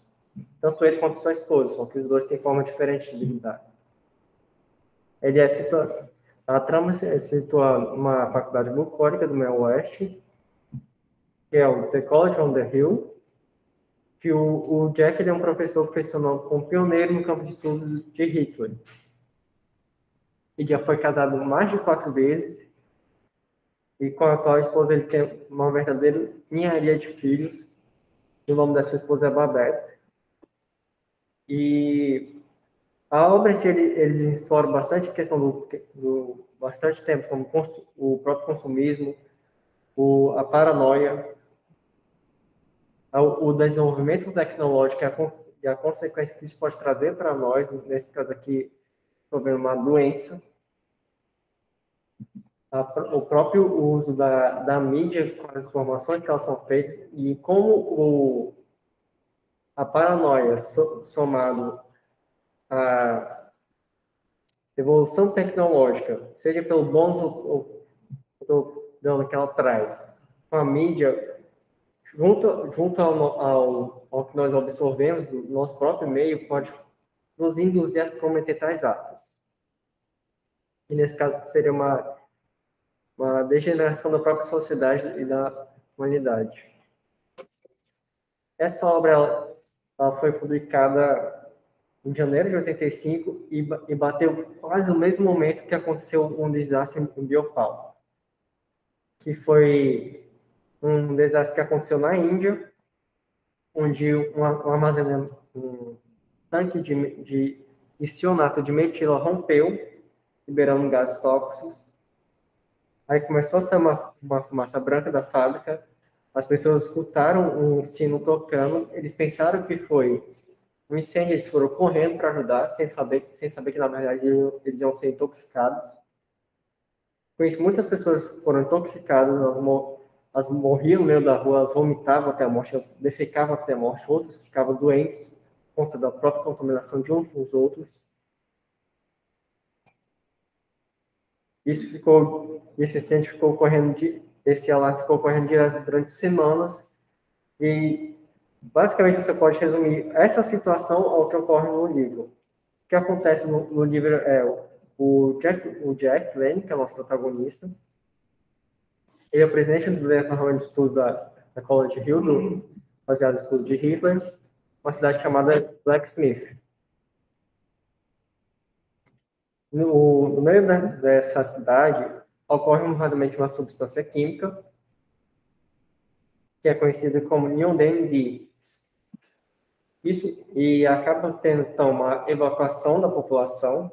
Tanto ele quanto sua esposa, só que os dois têm forma diferente de lidar. A trama se situa numa faculdade bucólica do meio oeste, que é o The College on the Hill, que o Jack ele é um professor profissional como pioneiro no campo de estudos de Hitler. Ele já foi casado mais de 4 vezes, e com a atual esposa ele tem uma verdadeira ninharia de filhos. O nome dessa esposa é Babette. E a obra em si, eles exploram bastante a questão do bastante temas, como o próprio consumismo, a paranoia, o desenvolvimento tecnológico e a consequência que isso pode trazer para nós, nesse caso aqui, sobre uma doença, o próprio uso da mídia com as informações que elas são feitas e como a paranoia somado à evolução tecnológica, seja pelo bônus ou pelo dano que ela traz, com a mídia, junto ao que nós absorvemos do nosso próprio meio, pode nos induzir a cometer tais atos. E nesse caso seria uma degeneração da própria sociedade e da humanidade. Essa obra ela foi publicada em janeiro de 85 e bateu quase no mesmo momento que aconteceu um desastre em Bhopal, que foi um desastre que aconteceu na Índia, onde um tanque de iscionato de metila rompeu, liberando gases tóxicos. Aí começou a sair uma fumaça branca da fábrica, as pessoas escutaram um sino tocando, eles pensaram que foi um incêndio, eles foram correndo para ajudar, sem saber que, na verdade, eles iam ser intoxicados. Com isso, muitas pessoas foram intoxicadas, elas morriam no meio da rua, elas vomitavam até a morte, elas defecavam até a morte, outras ficavam doentes por conta da própria contaminação de uns com os outros. Esse alarme ficou correndo direto durante semanas, e basicamente, você pode resumir essa situação ao que ocorre no livro. O que acontece no livro é o Jack Lane, que é o nosso protagonista, ele é o presidente do departamento de estudo da College Hill, baseado no estudo de Hitler, uma cidade chamada Blacksmith. No meio dessa cidade, ocorre um vazamento de uma substância química, que é conhecida como Neon-DMD. Isso, e acaba tendo, então, uma evacuação da população.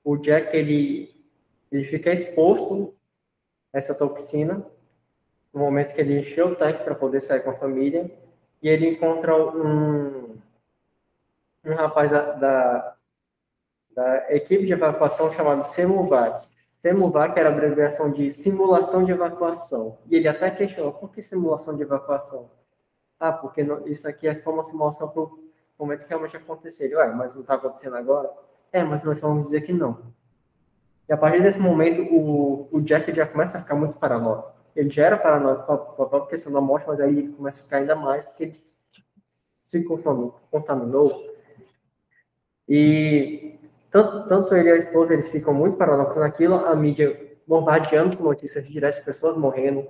O Jack, ele fica exposto a essa toxina, no momento que ele encheu o tanque para poder sair com a família, e ele encontra um rapaz da equipe de evacuação chamado SEMUVAC. SEMUVAC era a abreviação de simulação de evacuação. E ele até questionou, por que simulação de evacuação? Ah, porque isso aqui é só uma simulação para o momento que realmente acontecer. Ué, mas não está acontecendo agora? É, mas nós vamos dizer que não. E a partir desse momento, o Jack já começa a ficar muito paranoico. Ele já era paranoico com a própria questão da morte, mas aí ele começa a ficar ainda mais, porque ele se contaminou. E tanto ele e a esposa, eles ficam muito paranoicos naquilo, a mídia bombardeando com notícias diretas de pessoas morrendo,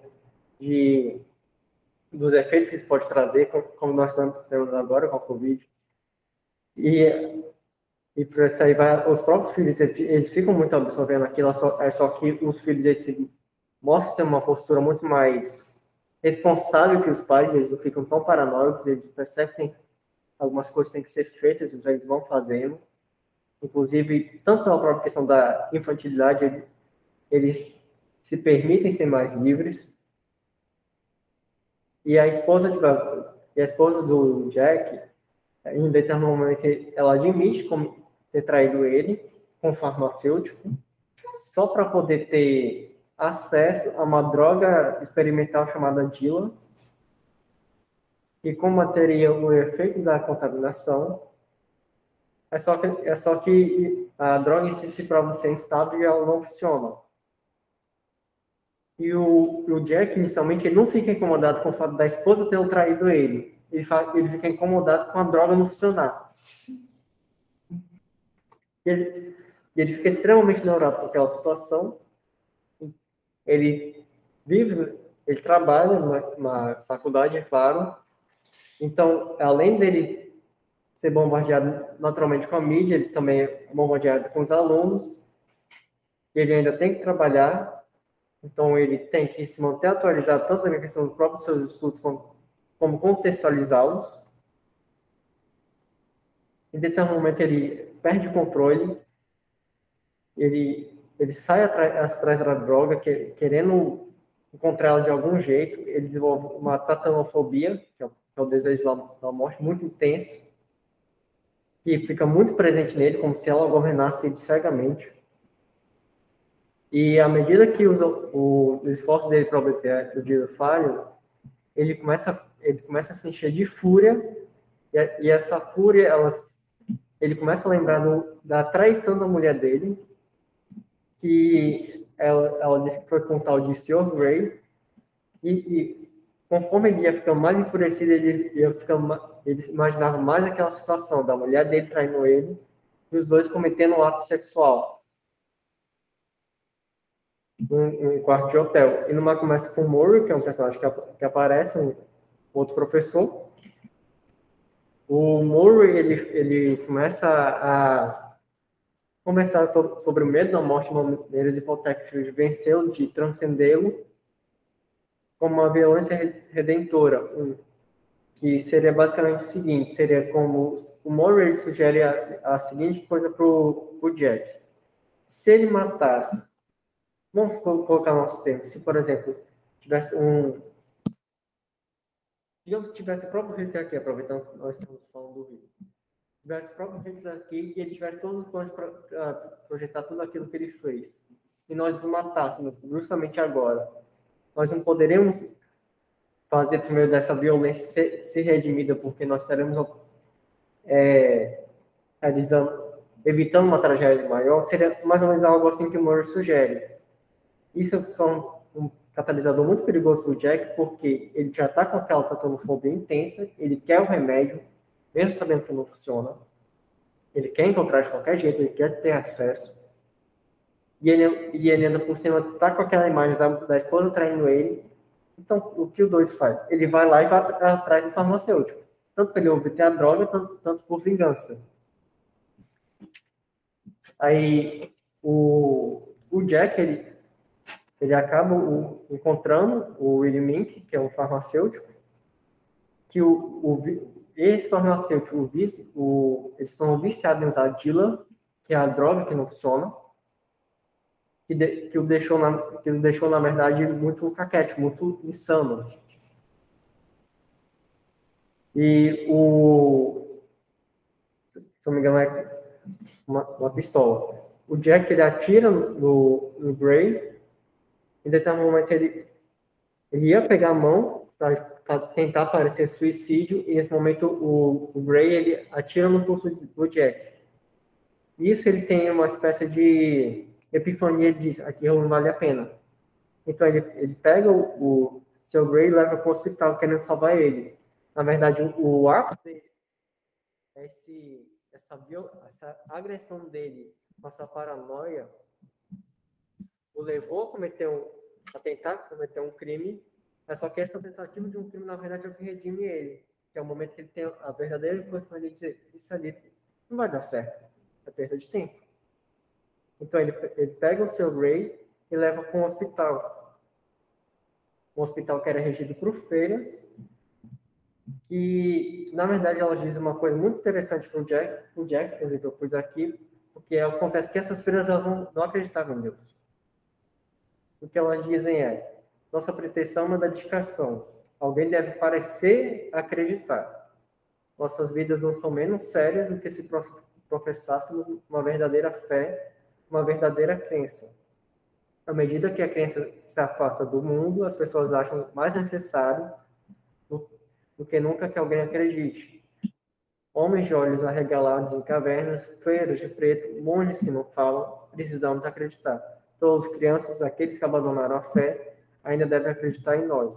dos efeitos que isso pode trazer, como nós estamos tendo agora com a Covid. E por isso aí os próprios filhos, eles ficam muito absorvendo aquilo, só que os filhos, eles mostram ter uma postura muito mais responsável que os pais, eles não ficam tão paranoicos, eles percebem que algumas coisas têm que ser feitas, então eles vão fazendo. Inclusive, tanto a própria questão da infantilidade, eles se permitem ser mais livres. E a esposa do Jack, em um determinado momento, ela admite ter traído ele com um farmacêutico, só para poder ter acesso a uma droga experimental chamada Dila, que combateria o efeito da contaminação. É só que a droga em si se prova ser instável e ela não funciona. E o Jack, inicialmente, ele não fica incomodado com o fato da esposa ter traído ele. Ele fica incomodado com a droga não funcionar. Ele fica extremamente neurado com aquela situação. Ele trabalha na faculdade, é claro. Então, além dele ser bombardeado naturalmente com a mídia, ele também é bombardeado com os alunos. Ele ainda tem que trabalhar. Então, ele tem que se manter atualizado tanto na questão dos próprios seus estudos, como contextualizá-los. Em determinado momento, ele perde o controle, ele sai atrás da droga, querendo encontrá-la de algum jeito, ele desenvolve uma tatanofobia, que é o desejo da morte muito intenso, que fica muito presente nele, como se ela governasse ele cegamente. E à medida que os esforços dele para obter o dinheiro falham, ele começa a se encher de fúria, e essa fúria, ele começa a lembrar da traição da mulher dele, que ela disse que foi com o tal de Sr. Grey, e conforme ele ia ficando mais enfurecido, ele imaginava mais aquela situação da mulher dele traindo ele, e os dois cometendo um ato sexual. Um quarto de hotel. E numa começa com o Murray, que é um personagem que aparece, um outro professor. O Murray, ele começa a conversar sobre o medo da morte de maneiras hipotéticas de vencê-lo, de transcendê-lo, como uma violência redentora, que seria basicamente o seguinte, seria como o Murray sugere a seguinte coisa para o Jack. Se ele matasse, vamos colocar nosso termo, se, por exemplo, tivesse digamos que tivesse o próprio Hitler aqui, aproveitando que nós estamos falando do Hitler, tivesse o próprio Hitler aqui e ele tivesse todos os planos para projetar tudo aquilo que ele fez, e nós o matássemos justamente agora, nós não poderíamos fazer por meio dessa violência ser redimida, porque nós estaremos evitando uma tragédia maior. Seria mais ou menos algo assim que o Murray sugere. Isso são catalisador muito perigoso para o Jack, porque ele já está com aquela tatonofobia intensa, ele quer o remédio, mesmo sabendo que não funciona, ele quer encontrar de qualquer jeito, ele quer ter acesso, e ele ainda por cima está com aquela imagem da esposa traindo ele. Então, o que o doido faz? Ele vai lá e vai atrás do farmacêutico, tanto para ele obter a droga, tanto por vingança. Aí, o Jack, ele acaba encontrando o Willie Mink, que é um farmacêutico, que esse farmacêutico, eles estão viciados em usar Dila, que é a droga que não funciona, que o deixou, na verdade, muito caquete, muito insano. E se não me engano, é uma pistola. O Jack, ele atira no Gray, em determinado momento ele ia pegar a mão para tentar parecer suicídio, e nesse momento o Gray, ele atira no pulso do Jack. Isso ele tem uma espécie de epifania, ele diz, aquilo não vale a pena. Então ele pega o seu Gray e leva para o hospital, querendo salvar ele. Na verdade, o ato dele, essa agressão dele, essa paranoia, o levou a tentar cometer um crime, mas só que essa tentativa de um crime, na verdade, é o que redime ele. Que é o momento que ele tem a verdadeira oportunidade de dizer, isso ali não vai dar certo, é perda de tempo. Então ele pega o seu Gray e leva para um hospital. Um hospital que era regido por freiras, que, na verdade, elas dizem uma coisa muito interessante para o Jack, inclusive eu pus aqui, porque acontece que essas freiras elas não acreditavam em Deus. O que elas dizem é, nossa pretensão é uma dedicação. Alguém deve parecer acreditar. Nossas vidas não são menos sérias do que se professássemos uma verdadeira fé, uma verdadeira crença. À medida que a crença se afasta do mundo, as pessoas acham mais necessário do que nunca que alguém acredite. Homens de olhos arregalados em cavernas, freiras de preto, monges que não falam, precisamos acreditar. Todos, crianças, aqueles que abandonaram a fé, ainda devem acreditar em nós.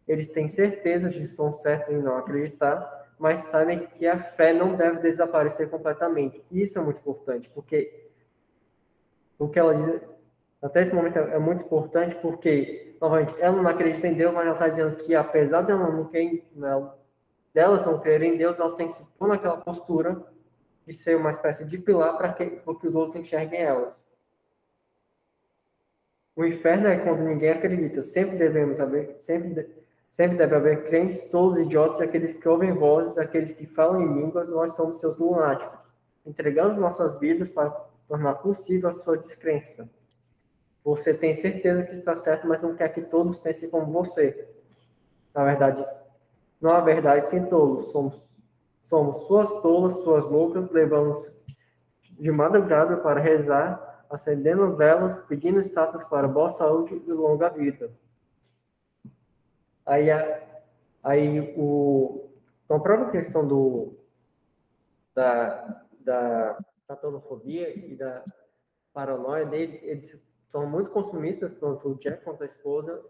Eles têm certeza de que estão certos em não acreditar, mas sabem que a fé não deve desaparecer completamente. Isso é muito importante, porque o que ela diz até esse momento é muito importante, porque, novamente, ela não acredita em Deus, mas ela está dizendo que, apesar delas não crerem em Deus, elas têm que se pôr naquela postura de ser uma espécie de pilar para que os outros enxerguem elas. O inferno é quando ninguém acredita. Sempre deve haver crentes, tolos, idiotas, aqueles que ouvem vozes, aqueles que falam em línguas, nós somos seus lunáticos, entregando nossas vidas para tornar possível a sua descrença. Você tem certeza que está certo, mas não quer que todos pensem como você. Na verdade, não há verdade sem tolos. Somos suas tolas, suas loucas, levamos de madrugada para rezar, acendendo velas, pedindo status para boa saúde e longa vida. Então, a própria questão da tatonofobia e da paranoia dele, eles são muito consumistas, tanto o Jack quanto a esposa,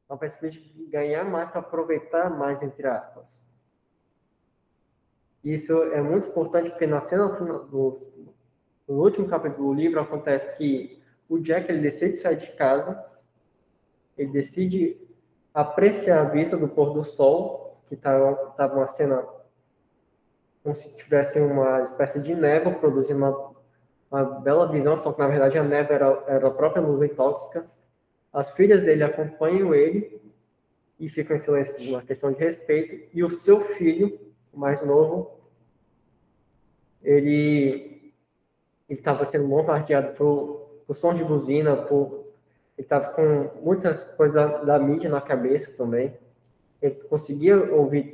a perspectiva de ganhar mais para aproveitar mais, entre aspas. Isso é muito importante, porque na cena no último capítulo do livro acontece que o Jack ele decide sair de casa, ele decide apreciar a vista do pôr do sol, que estava uma cena como se tivesse uma espécie de névoa produzindo uma bela visão, só que na verdade a névoa era a própria nuvem tóxica. As filhas dele acompanham ele e ficam em silêncio por uma questão de respeito, e o seu filho, o mais novo, ele estava sendo bombardeado por som de buzina, ele estava com muitas coisas da mídia na cabeça também. Ele conseguia ouvir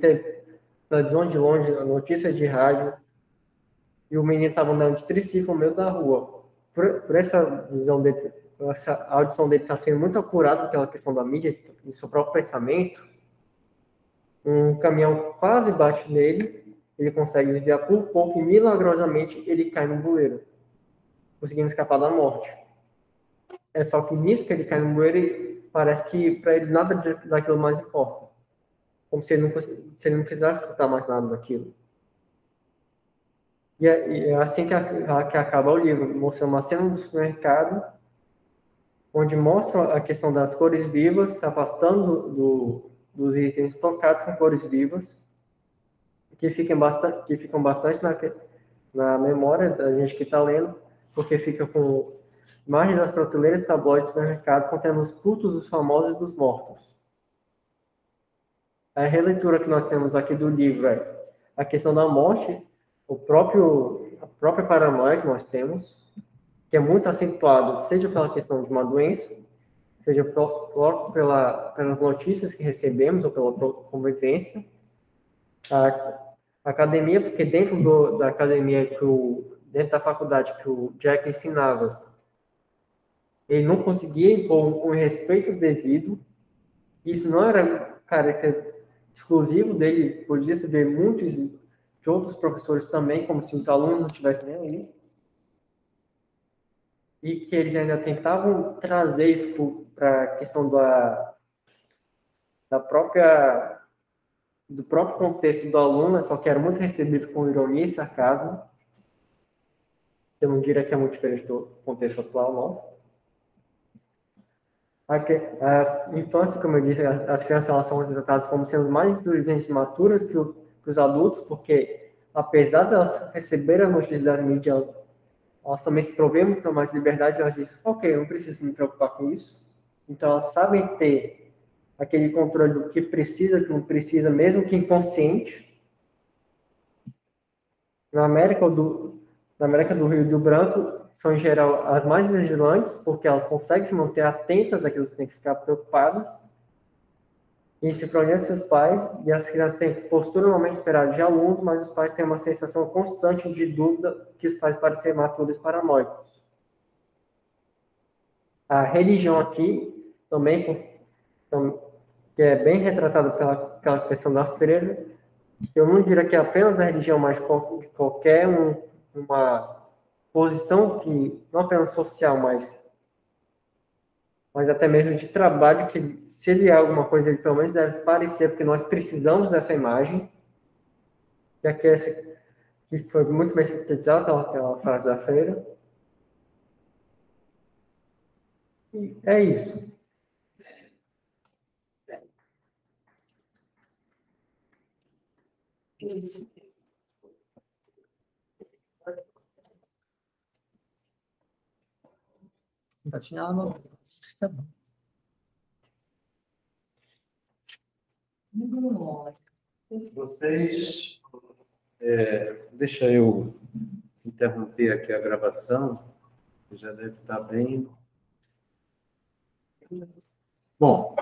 televisão de longe, notícias de rádio, e o menino estava andando de triciclo no meio da rua. Por essa visão dele, essa audição dele está sendo muito apurada pela questão da mídia e seu próprio pensamento, um caminhão quase bate nele, ele consegue desviar por pouco e milagrosamente ele cai no bueiro, conseguindo escapar da morte. É só que nisso que ele cai no bueiro, parece que para ele nada daquilo mais importa. Como se ele não precisasse escutar mais nada daquilo. E é assim que acaba o livro, mostrando uma cena do supermercado, onde mostra a questão das cores vivas, se afastando dos itens tocados com cores vivas, que ficam bastante na memória da gente que está lendo, porque fica com imagens das prateleiras e tabloides do supermercado contendo os cultos dos famosos e dos mortos. A releitura que nós temos aqui do livro é a questão da morte, a própria paranoia que nós temos, que é muito acentuada, seja pela questão de uma doença, seja pelas notícias que recebemos ou pela convivência. A academia, porque dentro da academia, dentro da faculdade que o Jack ensinava, ele não conseguia impor um respeito devido. Isso não era caráter exclusivo dele, podia se ver muitos de outros professores também, como se os alunos não estivessem nem aí. E que eles ainda tentavam trazer isso para a questão do próprio contexto do aluno, só que era muito recebido com ironia e sarcasmo. Eu não diria que é muito diferente do contexto atual nosso. A infância, como eu disse, as crianças elas são tratadas como sendo mais inteligentes e maturas que os adultos, porque apesar de elas receberem a notícia da mídia, elas também se provêm muito mais liberdade, elas dizem, ok, eu não preciso me preocupar com isso. Então elas sabem ter aquele controle do que precisa, que não precisa, mesmo que inconsciente. Na América do Rio e do Branco, são em geral as mais vigilantes, porque elas conseguem se manter atentas àquilo que têm que ficar preocupadas. E se pronunciam seus pais, e as crianças têm postura normalmente esperada de alunos, mas os pais têm uma sensação constante de dúvida que os faz parecer maturos e paranoicos. A religião aqui, também, que é bem retratada pela questão da freira, eu não diria que é apenas a religião, mas de qualquer uma posição que, não apenas social, mas até mesmo de trabalho, que se ele é alguma coisa, ele pelo menos deve parecer, porque nós precisamos dessa imagem, que foi muito bem sintetizada pela frase da freira. E é isso. Vocês, deixa eu interromper aqui a gravação, que já deve estar bem. Bom,